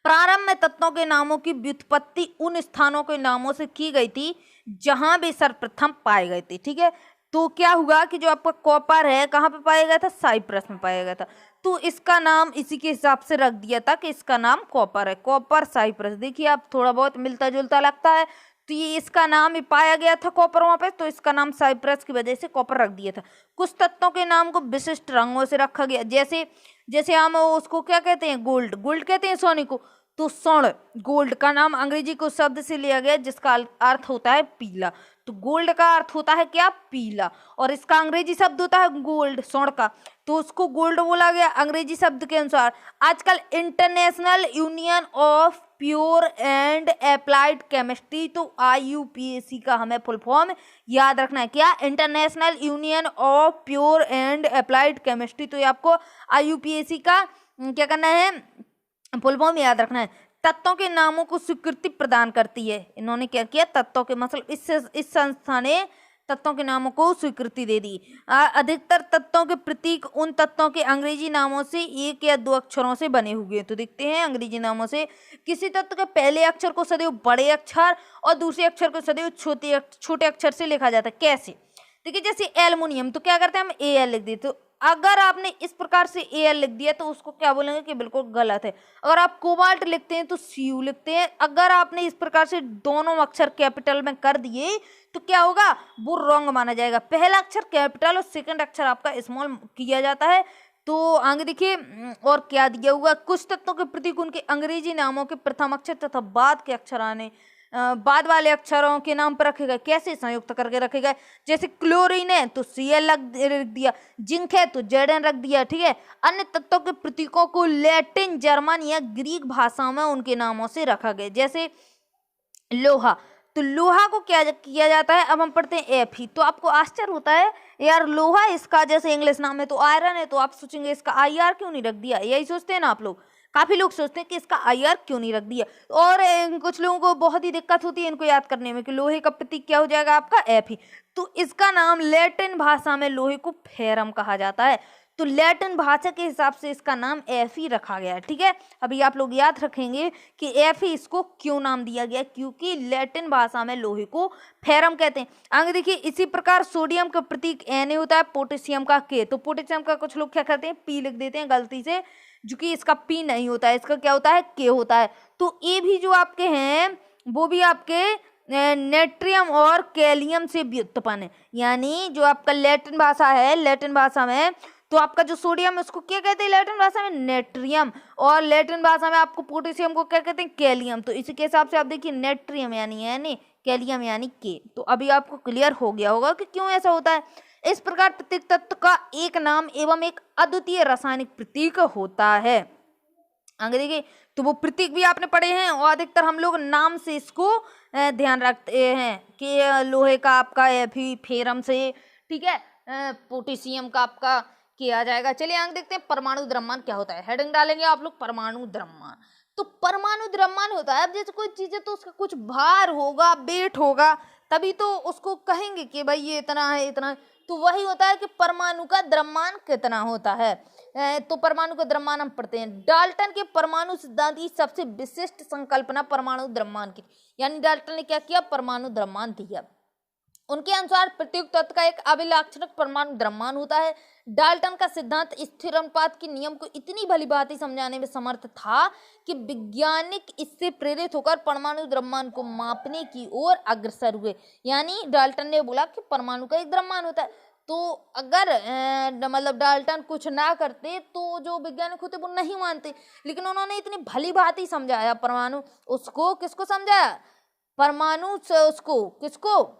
प्रारंभ में तत्वों के नामों की व्युत्पत्ति उन स्थानों के नामों से की गई थी जहां वे सर्वप्रथम पाए गए थे। ठीक है, तो क्या हुआ कि जो आपका कॉपर है कहाँ पे पाया गया था, साइप्रस में पाया गया था। तो इसका नाम इसी के हिसाब से रख दिया था कि इसका नाम कॉपर है, कॉपर साइप्रस। देखिए आप थोड़ा बहुत मिलता जुलता लगता है, तो ये इसका नाम ही पाया गया था कॉपर वहां पे, तो इसका नाम साइप्रस की वजह से कॉपर रख दिया था। कुछ तत्वों के नाम को विशिष्ट रंगों से रखा गया, जैसे हम उसको क्या कहते हैं, गोल्ड कहते हैं सोने को, तो स्वर्ण, गोल्ड का नाम अंग्रेजी को शब्द से लिया गया जिसका अर्थ होता है पीला। तो गोल्ड का अर्थ होता है क्या, पीला, और इसका अंग्रेजी शब्द होता है गोल्ड, स्वर्ण का, तो उसको गोल्ड बोला गया अंग्रेजी शब्द के अनुसार। आजकल international union of pure and applied chemistry, तो IUPAC का हमें फुल फॉर्म याद रखना है, क्या, international union of pure and applied chemistry. तो ये आपको IUPAC का क्या करना है, फुल फॉर्म याद रखना है। तत्वों के नामों को स्वीकृति प्रदान करती है। इन्होंने क्या किया, तत्वों के, मतलब इस संस्था ने तत्वों के नामों को स्वीकृति दे दी। अधिकतर तत्वों के प्रतीक उन तत्वों के अंग्रेजी नामों से एक या दो अक्षरों से बने हुए हैं। तो देखते हैं अंग्रेजी नामों से, किसी तत्व के पहले अक्षर को सदैव बड़े अक्षर और दूसरे अक्षर को सदैव छोटे अक्षर से लिखा जाता है। कैसे, देखिए जैसे एल्युमिनियम, तो क्या करते हैं हम AL लिख देते, तो अगर आपने इस प्रकार से AL लिख दिया तो उसको क्या बोलेंगे कि बिल्कुल गलत है। अगर आप कोबाल्ट लिखते हैं तो CU लिखते हैं। अगर आपने इस प्रकार से दोनों अक्षर कैपिटल में कर दिए तो क्या होगा, वो रॉन्ग माना जाएगा। पहला अक्षर कैपिटल और सेकंड अक्षर आपका स्मॉल किया जाता है। तो आगे देखिए और क्या दिया हुआ, कुछ तत्वों के प्रतीक उनके अंग्रेजी नामों के प्रथम अक्षर तथा बाद के अक्षर आने बाद वाले अक्षरों के नाम पर रखे गए। कैसे, संयुक्त करके रखे गए। जैसे क्लोरीन है तो Cl रख दिया, जिंक है तो Zn रख दिया। ठीक है, अन्य तत्वों के प्रतीकों को लैटिन, जर्मन या ग्रीक भाषा में उनके नामों से रखा गया। जैसे लोहा, तो लोहा को क्या किया जाता है, अब हम पढ़ते हैं Fe। तो आपको आश्चर्य होता है यार, लोहा इसका जैसे इंग्लिश नाम है तो आयरन है, तो आप सोचेंगे इसका IR क्यों नहीं रख दिया, यही सोचते हैं ना आप लोग। काफी लोग सोचते हैं कि इसका IR क्यों नहीं रख दिया। और कुछ लोगों को बहुत ही दिक्कत होती है इनको याद करने में कि लोहे का प्रतीक क्या हो जाएगा आपका Fe। तो इसका नाम लैटिन भाषा में लोहे को फेरम कहा जाता है, तो लैटिन भाषा के हिसाब से इसका नाम Fe रखा गया है। ठीक है, अभी आप लोग याद रखेंगे कि Fe इसको क्यों नाम दिया गया, क्योंकि लैटिन भाषा में लोहे को फेरम कहते हैं। आगे देखिए, इसी प्रकार सोडियम का प्रतीक Na होता है, पोटेशियम का K। तो पोटेशियम का कुछ लोग क्या करते हैं, P लिख देते हैं गलती से, जो कि इसका P नहीं होता है, इसका क्या होता है, K होता है। तो ये भी जो आपके हैं वो भी आपके नेट्रियम और कैलियम से व्युत्पन्न है, यानी जो आपका लैटिन भाषा है, लैटिन भाषा में तो आपका जो सोडियम है उसको क्या कहते हैं लैटिन भाषा में, नेट्रियम, और लैटिन भाषा में आपको पोटेशियम को क्या कहते हैं, कैलियम। तो इसी के हिसाब से आप देखिए नेट्रियम यानी कैलियम यानी के। तो अभी आपको क्लियर हो गया होगा कि क्यों ऐसा होता है। इस प्रकार प्रत्येक तत्व का एक नाम एवं एक अद्वितीय रासायनिक प्रतीक होता है। आगे देखिए, तो वो प्रतीक भी आपने पढ़े हैं और अधिकतर हम लोग नाम से इसको ध्यान रखते हैं कि लोहे का आपका Fe फेरम से, ठीक है, पोटेशियम का आपका किया जाएगा। चलिए आगे देखते हैं परमाणु द्रव्यमान क्या होता है। हेडिंग डालेंगे आप लोग परमाणु द्रव्यमान। तो परमाणु द्रव्यमान होता है, अब जैसे कोई चीज है तो उसका कुछ भार होगा, वेट होगा, तभी तो उसको कहेंगे कि भाई ये इतना है इतना है। तो वही होता है कि परमाणु का द्रव्यमान कितना होता है। तो परमाणु का द्रव्यमान हम पढ़ते हैं। डाल्टन के परमाणु सिद्धांत की सबसे विशिष्ट संकल्पना परमाणु द्रव्यमान की, यानी डाल्टन ने क्या किया, परमाणु द्रव्यमान दिया। उनके अनुसार प्रत्येक तत्व का एक अभिलाक्षणिक परमाणु द्रव्यमान होता है। डाल्टन का सिद्धांत स्थिर अनुपात के नियम को इतनी भलीभांति समझाने में समर्थ था कि वैज्ञानिक इससे प्रेरित होकर परमाणु द्रव्यमान को मापने की ओर अग्रसर हुए। यानी डाल्टन ने बोला कि परमाणु का एक द्रव्यमान होता है, तो अगर मतलब डाल्टन कुछ ना करते तो जो वैज्ञानिक होते वो नहीं मानते, लेकिन उन्होंने इतनी भलीभांति समझाया परमाणु, उसको किसको समझाया, परमाणु से उसको किसको,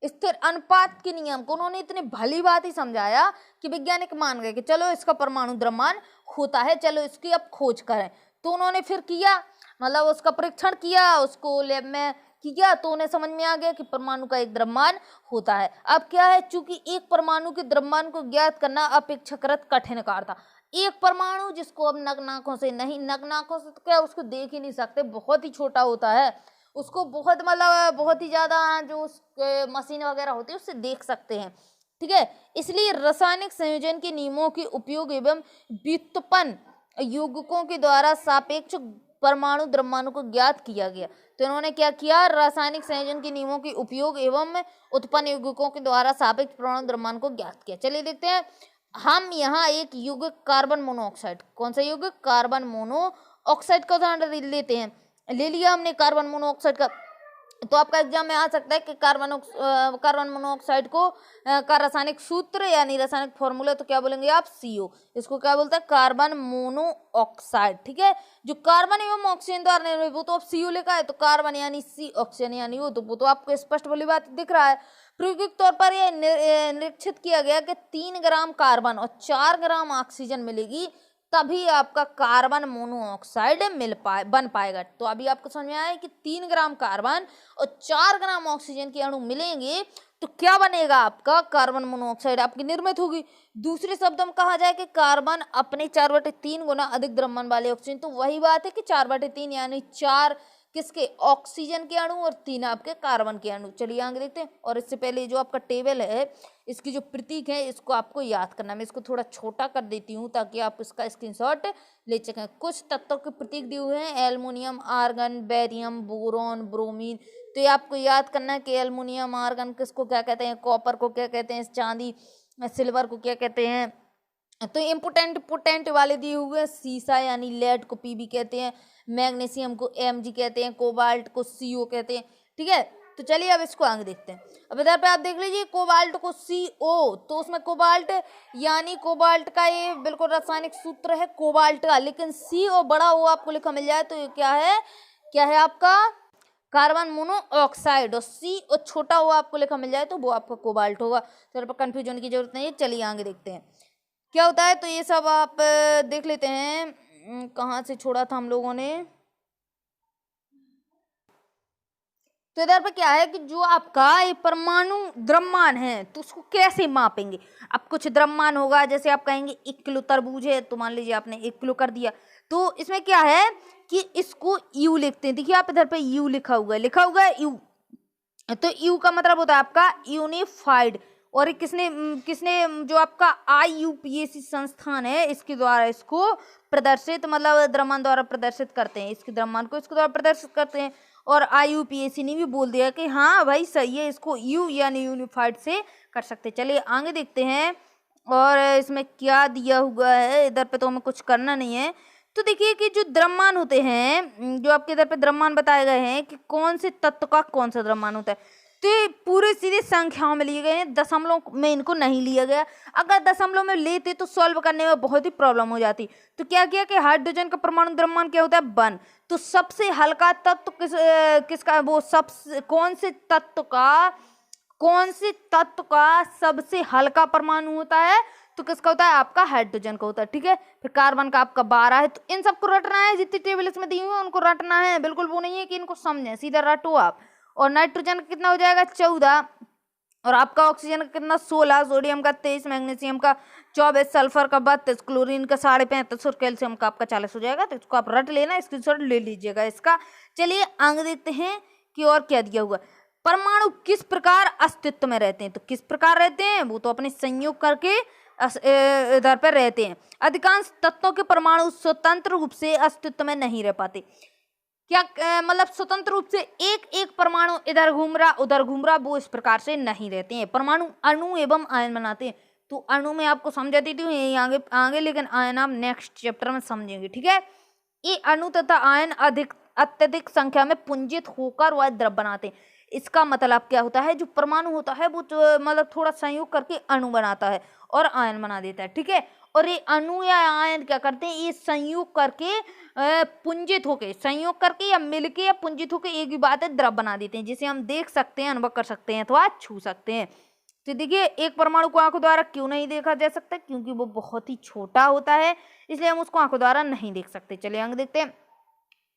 स्थिर अनुपात के नियम को उन्होंने इतनी भली बात ही समझाया कि वैज्ञानिक मान गए कि चलो इसका परमाणु द्रव्यमान होता है, चलो इसकी अब खोज करें। तो उन्होंने फिर किया, मतलब उसका परीक्षण किया, उसको लैब में किया, तो उन्हें समझ में आ गया कि परमाणु का एक द्रव्यमान होता है। अब क्या है, चूंकि एक परमाणु के द्रव्यमान को ज्ञात करना अपेक्षाकृत कठिन कार्य था। एक परमाणु जिसको अब नग्न आंखों से नहीं, नग्न आंखों से तो क्या उसको देख ही नहीं सकते, बहुत ही छोटा होता है, उसको बहुत मतलब बहुत ही ज्यादा जो मशीन वगैरह होती है उससे देख सकते हैं। ठीक है, इसलिए रासायनिक संयोजन के नियमों के उपयोग एवं व्युत्पन्न यौगिकों के द्वारा सापेक्ष परमाणु द्रव्यमानों को ज्ञात किया गया। तो इन्होंने क्या किया, रासायनिक संयोजन के नियमों के उपयोग एवं उत्पन्न यौगिकों के द्वारा सापेक्ष परमाणु द्रव्यमान को ज्ञात किया। चलिए देखते हैं, हम यहाँ एक यौगिक कार्बन मोनोऑक्साइड, कौन सा यौगिक, कार्बन मोनोऑक्साइड का उदाहरण लेते हैं। ले लिया हमने कार्बन मोनोऑक्साइड का, तो आपका एग्जाम में आ सकता है कि कार्बन मोनोऑक्साइड को का रासायनिक सूत्र यानी रासायनिक फॉर्मूला तो क्या बोलेंगे आप, CO। इसको क्या बोलते हैं, कार्बन मोनोऑक्साइड। ठीक है, जो कार्बन एवं ऑक्सीजन द्वारा निर्मित, वो तो अब CO लिखा है, तो कार्बन यानी C, ऑक्सीजन यानी वो तो आपको स्पष्ट वाली बात दिख रहा है। प्रायोगिक तौर पर यह निरीक्षित किया गया कि 3 ग्राम कार्बन और 4 ग्राम ऑक्सीजन मिलेगी, तभी आपका कार्बन मोनोऑक्साइड बन पाएगा। तो अभी आपको समझ में आया कि 3 ग्राम कार्बन और 4 ग्राम ऑक्सीजन के अणु मिलेंगे तो क्या बनेगा, आपका कार्बन मोनोऑक्साइड आपकी निर्मित होगी। दूसरे शब्दों में कहा जाए कि कार्बन अपने 4/3 गुना अधिक द्रव्यमान वाले ऑक्सीजन, तो वही बात है कि 4/3 यानी 4 किसके, ऑक्सीजन के अणु और 3 आपके कार्बन के अणु। चलिए आगे देखते हैं। और इससे पहले जो आपका टेबल है, इसकी जो प्रतीक है इसको आपको याद करना। मैं इसको थोड़ा छोटा कर देती हूँ ताकि आप इसका स्क्रीनशॉट ले सकें। कुछ तत्वों के प्रतीक दिए हुए हैं, aluminium, argon, barium, boron, bromine. तो ये आपको याद करना है कि एल्युमिनियम, आर्गन किसको क्या कहते हैं, कॉपर को क्या कहते हैं, चांदी सिल्वर को क्या कहते हैं। तो इम्पोर्टेंट वाले दिए हुए हैं, सीसा यानी लेड को PB कहते हैं, मैग्नीशियम को Mg कहते हैं, कोबाल्ट को CO कहते हैं। ठीक है, तो चलिए अब इसको आगे देखते हैं। अब इधर पे आप देख लीजिए कोबाल्ट को CO, तो उसमें कोबाल्ट यानी कोबाल्ट का ये बिल्कुल रासायनिक सूत्र है कोबाल्ट का, लेकिन CO बड़ा O आपको लिखा मिल जाए तो ये क्या है आपका कार्बन मोनोऑक्साइड, और C और छोटा O आपको लिखा मिल जाए तो वो आपका कोबाल्ट होगा। तो पर कंफ्यूज होने की जरूरत नहीं है। चलिए आगे देखते हैं क्या होता है। तो ये सब आप देख लेते हैं, कहाँ से छोड़ा था हम लोगों ने, तो इधर पे क्या है कि जो आपका ये परमाणु द्रव्यमान है तो उसको कैसे मापेंगे। अब कुछ द्रव्यमान होगा, जैसे आप कहेंगे 1 किलो तरबूज है, तो मान लीजिए आपने 1 किलो कर दिया, तो इसमें क्या है कि इसको यू लिखते हैं। देखिए आप इधर पे यू लिखा हुआ है यू, तो यू का मतलब होता है आपका यूनिफाइड। और किसने किसने जो आपका IUPAC संस्थान है इसके द्वारा इसको प्रदर्शित, मतलब द्रव्यमान द्वारा प्रदर्शित करते हैं, इसके द्रव्यमान को इसके द्वारा प्रदर्शित करते हैं। और IUPAC ने भी बोल दिया कि हाँ भाई सही है, इसको यू यानी यूनिफाइड से कर सकते। चलिए आगे देखते हैं और इसमें क्या दिया हुआ है। इधर पे तो हमें कुछ करना नहीं है। तो देखिए कि जो द्रव्यमान होते हैं, जो आपके इधर पे द्रव्यमान बताए गए हैं कि कौन से तत्व का कौन सा द्रव्यमान होता है, तो ये पूरे सीधे संख्याओं में लिए गए हैं, दशमलव में इनको नहीं लिया गया। अगर दशमलव में लेते तो सॉल्व करने में बहुत ही प्रॉब्लम हो जाती। तो क्या किया कि हाइड्रोजन का परमाणु द्रव्यमान क्या होता है 1। तो सबसे हल्का तत्व किसका, वो सबसे कौन से तत्व का सबसे हल्का परमाणु होता है, तो किसका होता है आपका हाइड्रोजन का होता है। ठीक है, फिर कार्बन का आपका 12 है। तो इन सबको रटना है, जितनी टेबल इसमें दी हुई है उनको रटना है, बिल्कुल वो नहीं है कि इनको समझें, सीधा रटो आप। और नाइट्रोजन का कितना हो जाएगा 14, और आपका ऑक्सीजन का कितना 16, सोडियम का 23, मैग्नीशियम का 24, सल्फर का 32, क्लोरीन का 35.5 और कैल्शियम का आपका 40 हो जाएगा। तो इसको आप रट लेना, स्क्रीनशॉट ले लीजिएगा इसका। चलिए आगे देखते हैं कि और क्या दिया हुआ। परमाणु किस प्रकार अस्तित्व में रहते हैं, तो किस प्रकार रहते हैं, वो तो अपने संयोग करके इधर पर रहते हैं। अधिकांश तत्वों के परमाणु स्वतंत्र रूप से अस्तित्व में नहीं रह पाते। क्या मतलब स्वतंत्र रूप से एक एक परमाणु इधर घूम रहा उधर घूम रहा, वो इस प्रकार से नहीं रहते हैं। परमाणु अणु एवं आयन बनाते हैं। तो अणु में आपको समझा देती हूँ यही आगे आगे, लेकिन आयन आप नेक्स्ट चैप्टर में समझेंगे। ठीक है, ये अणु तथा आयन अत्यधिक संख्या में पुंजित होकर वह द्रव बनाते हैं। इसका मतलब क्या होता है, जो परमाणु होता है वो मतलब थोड़ा संयोग करके अणु बनाता है और आयन बना देता है। ठीक है, और ये अणु या आयन क्या करते हैं, ये संयोग करके पुंजित होके, संयोग करके या मिलके या पुंजित होके एक ही बात है द्रव बना देते हैं, जिसे हम देख सकते हैं, अनुभव कर सकते हैं अथवा छू सकते हैं। तो देखिए एक परमाणु को आंखों द्वारा क्यों नहीं देखा जा सकता, क्योंकि वो बहुत ही छोटा होता है, इसलिए हम उसको आंखों द्वारा नहीं देख सकते। चलिए आगे देखते हैं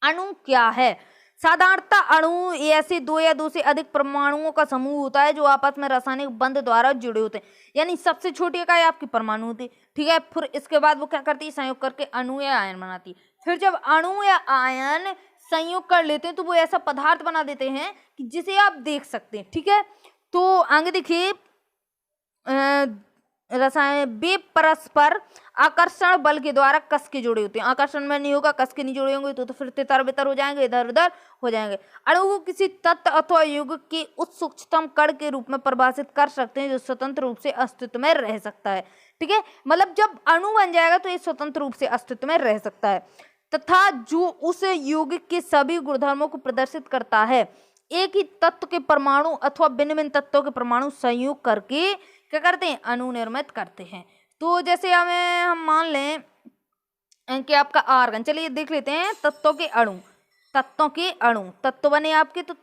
अणु क्या है। साधारणतः अणु ऐसे 2 या 2 से अधिक परमाणुओं का समूह होता है जो आपस में रासायनिक बंध द्वारा जुड़े होते हैं। यानी सबसे छोटी इकाई आपकी परमाणु होती है। ठीक है, फिर इसके बाद वो क्या करती है, संयोग करके अणु या आयन बनाती है। फिर जब अणु या आयन संयोग कर लेते हैं तो वो ऐसा पदार्थ बना देते हैं कि जिसे आप देख सकते हैं। ठीक है, तो आगे देखिए रसायन वे परस्पर आकर्षण बल के द्वारा कस के जुड़े होते हैं। आकर्षण में नहीं होगा, कस के नहीं जुड़े होंगे तो फिर तितर बितर हो जाएंगे, इधर उधर हो जाएंगे। अणु को किसी तत्व अथवा यौगिक के उच्च सूक्ष्मतम कण के रूप में परिभाषित कर सकते हैं जो स्वतंत्र रूप से अस्तित्व में रह सकता है। ठीक है, मतलब जब अणु बन जाएगा तो ये स्वतंत्र रूप से अस्तित्व में रह सकता है तथा जो उस यौगिक के सभी गुणधर्मों को प्रदर्शित करता है। एक ही तत्व के परमाणु अथवा भिन्न भिन्न तत्वों के परमाणु संयोग करके क्या करते हैं, अणु निर्मित करते हैं। तो जैसे हम मान लें कि आपका आर्गन, चलिए देख लेते हैं तत्वों के अणु तत्व बने आपके, तो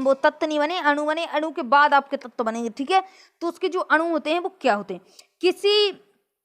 वो तत्व नहीं बने, अणु बने, अणु के बाद आपके तत्व बनेंगे। ठीक है, तो उसके जो अणु होते हैं वो क्या होते हैं, किसी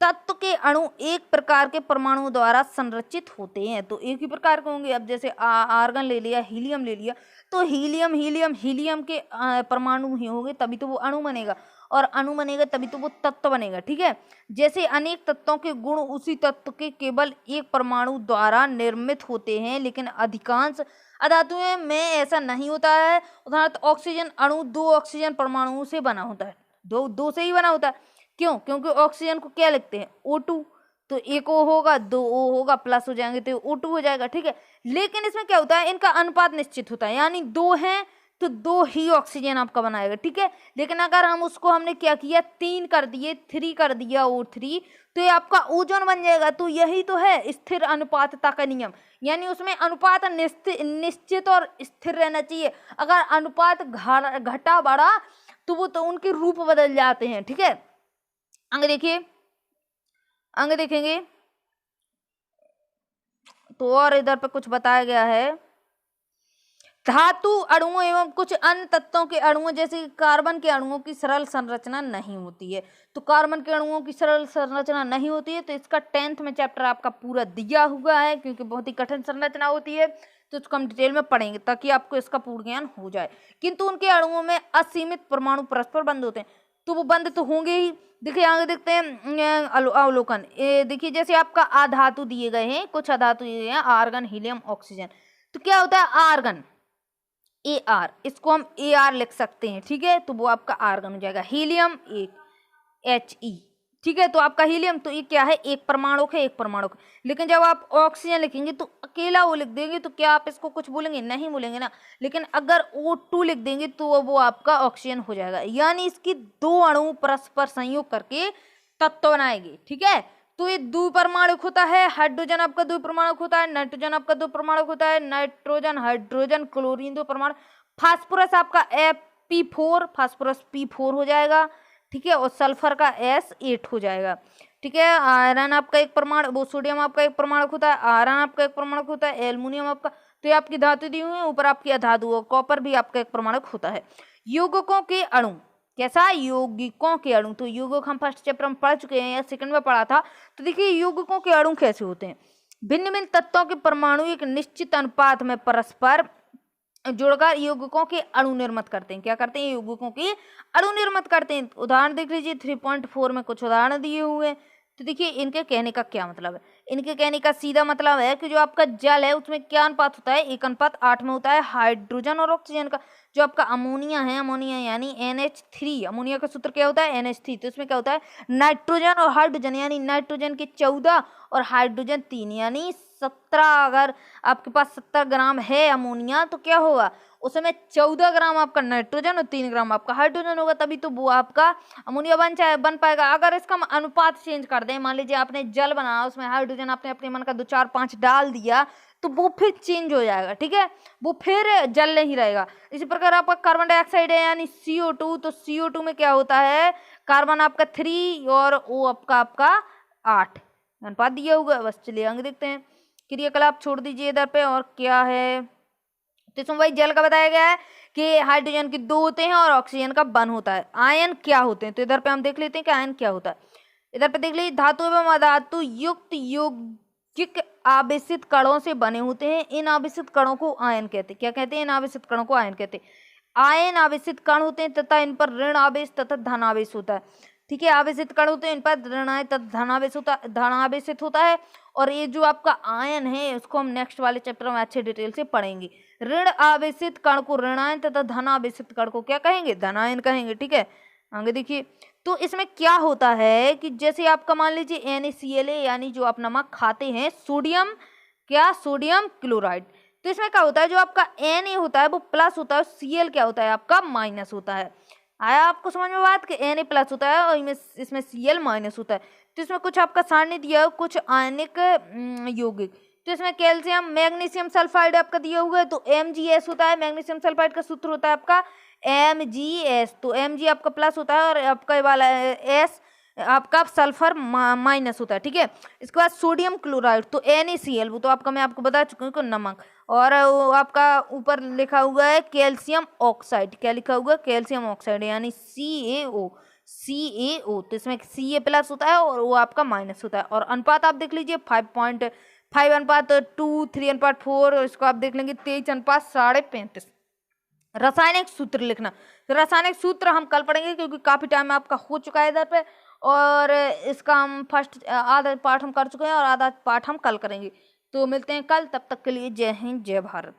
तत्व के अणु एक प्रकार के परमाणु द्वारा संरचित होते हैं। तो एक ही प्रकार के होंगे। अब जैसे आर्गन ले लिया, हीलियम ले लिया, तो हीलियम के परमाणु ही होंगे तभी तो वो अणु बनेगा, और अणु बनेगा तभी तो वो तत्व बनेगा। ठीक है, जैसे अनेक तत्वों के गुण उसी तत्व के केवल एक परमाणु द्वारा निर्मित होते हैं, लेकिन अधिकांश अधातुओं में ऐसा नहीं होता है। उदाहरण ऑक्सीजन अणु 2 ऑक्सीजन परमाणुओं से बना होता है, दो से ही बना होता है। क्यों, क्योंकि ऑक्सीजन को क्या लिखते हैं O2, तो एक O होगा 2 O होगा, प्लस हो जाएंगे तो O2 हो जाएगा। ठीक है, लेकिन इसमें क्या होता है, इनका अनुपात निश्चित होता है, यानी 2 हैं तो 2 ही ऑक्सीजन आपका बनाएगा। ठीक है, लेकिन अगर हम उसको हमने क्या किया 3 कर दिए, 3 कर दिया O3, तो ये आपका ओजोन बन जाएगा। तो यही तो है स्थिर अनुपातता का नियम, यानी उसमें अनुपात निश्चित और स्थिर रहना चाहिए। अगर अनुपात घटा बढ़ा तो वो तो उनके रूप बदल जाते हैं। ठीक है, आगे देखिए, आगे देखेंगे तो और इधर पे कुछ बताया गया है। धातु अणुओं एवं कुछ अन्य तत्वों के अणुओं जैसे कार्बन के अणुओं की सरल संरचना नहीं होती है। तो कार्बन के अणुओं की सरल संरचना नहीं होती है, तो इसका 10th में चैप्टर आपका पूरा दिया हुआ है, क्योंकि बहुत ही कठिन संरचना होती है। तो उसको हम डिटेल में पढ़ेंगे ताकि आपको इसका पूर्ण ज्ञान हो जाए। किंतु उनके अणुओं में असीमित परमाणु परस्पर बंध होते हैं, तो वो बंद तो होंगे ही। देखिए आगे देखते हैं अवलोकन। देखिए जैसे आपका अधातु दिए गए हैं, कुछ अधातु दिए गए हैं, आर्गन, हीलियम, ऑक्सीजन। तो क्या होता है आर्गन, AR, इसको हम AR लिख सकते हैं, ठीक है, तो वो आपका आर्गन हो जाएगा। हीलियम एक HE, ठीक है, तो आपका हीलियम, तो ये क्या है, एक परमाणु है, एक परमाणु। लेकिन जब आप ऑक्सीजन लिखेंगे तो अकेला वो लिख देंगे तो क्या आप इसको कुछ बोलेंगे, नहीं बोलेंगे ना। लेकिन अगर O2 लिख देंगे तो वो आपका ऑक्सीजन हो जाएगा। यानी इसकी दो अणु परस्पर संयोग करके तत्व बनाएंगे, ठीक है। तो ये द्विपरमाणुक होता है, हाइड्रोजन आपका द्विपरमाणुक होता है, नाइट्रोजन आपका द्विपरमाणुक होता है, नाइट्रोजन, हाइड्रोजन, क्लोरीन द्विपरमाणु। फास्फोरस आपका P4, फास्फोरस P4 हो जाएगा, ठीक है, और सल्फर का S8 हो जाएगा, ठीक है। आयरन आपका एक परमाणु, वो सोडियम आपका एक परमाणु होता है, आयरन आपका एक परमाणु होता है, एल्युमिनियम आपका, तो ये आपकी धातु दी हुई है, ऊपर आपकी अधातु, कॉपर भी आपका एक परमाणु होता है। यौगिकों के अणु, कैसा, यौगिकों के अणु, तो यौगिक हम फर्स्ट चैप्टर में पढ़ चुके हैं या सेकंड में पढ़ा था। तो देखिए यौगिकों के अणु कैसे होते हैं। भिन्न भिन्न तत्वों के परमाणु एक निश्चित अनुपात में परस्पर जुड़कर यौगिकों के अणु निर्मित करते हैं। क्या करते हैं, यौगिकों के अणु निर्मित करते हैं। उदाहरण देख लीजिए 3.4 में कुछ उदाहरण दिए हुए हैं। तो देखिए इनके कहने का क्या मतलब है, इनके कहने का सीधा मतलब है कि जो आपका जल है उसमें क्या अनुपात होता है, 1:8 में होता है हाइड्रोजन और ऑक्सीजन का। जो आपका अमोनिया है, अमोनिया यानी NH3, अमोनिया का सूत्र क्या होता है, NH3, तो इसमें क्या होता है नाइट्रोजन और हाइड्रोजन, यानी नाइट्रोजन के 14 और हाइड्रोजन 3, यानी 17। अगर आपके पास 70 ग्राम है अमोनिया तो क्या होगा, उसमें 14 ग्राम आपका नाइट्रोजन और 3 ग्राम आपका हाइड्रोजन होगा, तभी तो वो आपका अमोनिया बन पाएगा। अगर इसका हम अनुपात चेंज कर दें, मान लीजिए आपने जल बनाया, उसमें हाइड्रोजन आपने अपने मन का 2, 4, 5 डाल दिया, तो वो फिर चेंज हो जाएगा, ठीक है, वो फिर जल नहीं रहेगा। इसी प्रकार आपका कार्बन डाइऑक्साइड है यानी CO2, तो CO2 में क्या होता है, कार्बन आपका 3 और O आपका 8 अनुपात दिया होगा। बस चलिए आगे देखते हैं। क्रियाकलाप छोड़ दीजिए इधर पे, और क्या है, तो इसमें भाई जल का बताया गया है कि हाइड्रोजन के 2 होते हैं और ऑक्सीजन का 1 होता है। आयन क्या होते हैं, तो इधर पे हम देख लेते हैं कि आयन क्या होता है। इधर पे देख लीजिए धातु एवं अधातु युक्त यौगिक आवेशित कणों से बने होते हैं। इन आवेशित कणों को आयन कहते हैं। क्या कहते हैं, इन आवेशित कणों को आयन कहते हैं। आयन आवेशित कण होते हैं तथा इन पर ऋण आवेश तथा धन आवेश होता है, ठीक है। आवेशित कण होते हैं, इन पर ऋण आवेश तथा धन आवेशित होता है। और ये जो आपका आयन है उसको हम नेक्स्ट वाले चैप्टर में अच्छे डिटेल से पढ़ेंगे। ऋण आवेशित कण को ऋणायन तथा धन आवेशित कण को क्या कहेंगे, धनायन कहेंगे, ठीक है। आगे देखिए, तो इसमें क्या होता है कि जैसे आपका मान लीजिए NaCl यानी जो आप नमक खाते हैं, सोडियम, क्या, सोडियम क्लोराइड, तो इसमें क्या होता है, जो आपका Na होता है वो प्लस होता है, Cl क्या होता है आपका माइनस होता है। आया आपको समझ में बात कि Na प्लस होता है और इसमें Cl माइनस होता है। तो इसमें कुछ आपका सारणी दिया है, कुछ आयनिक यौगिक, तो इसमें कैल्शियम, मैग्नीशियम सल्फाइड आपका दिया हुआ है, तो MgS होता है। मैग्नीशियम सल्फाइड का सूत्र होता है आपका MgS, तो Mg आपका प्लस होता है और आपका वाला S आपका सल्फर माइनस होता है, ठीक है। इसके बाद सोडियम क्लोराइड, तो NaCl, वो तो आपका मैं आपको बता चुका हूँ नमक, और वो आपका ऊपर लिखा हुआ है कैल्शियम ऑक्साइड। क्या लिखा हुआ है, कैल्शियम ऑक्साइड यानी CaO, तो इसमें Ca प्लस होता है और वो आपका माइनस होता है। और अनुपात आप देख लीजिए 5.5:2, 3:4, और इसको आप देख लेंगे 23:35। रासायनिक सूत्र लिखना, तो रासायनिक सूत्र हम कल पढ़ेंगे क्योंकि काफी टाइम आपका हो चुका है इधर पे, और इसका हम फर्स्ट आधा पाठ हम कर चुके हैं और आधा पाठ हम कल करेंगे। तो मिलते हैं कल, तब तक के लिए जय हिंद जय भारत।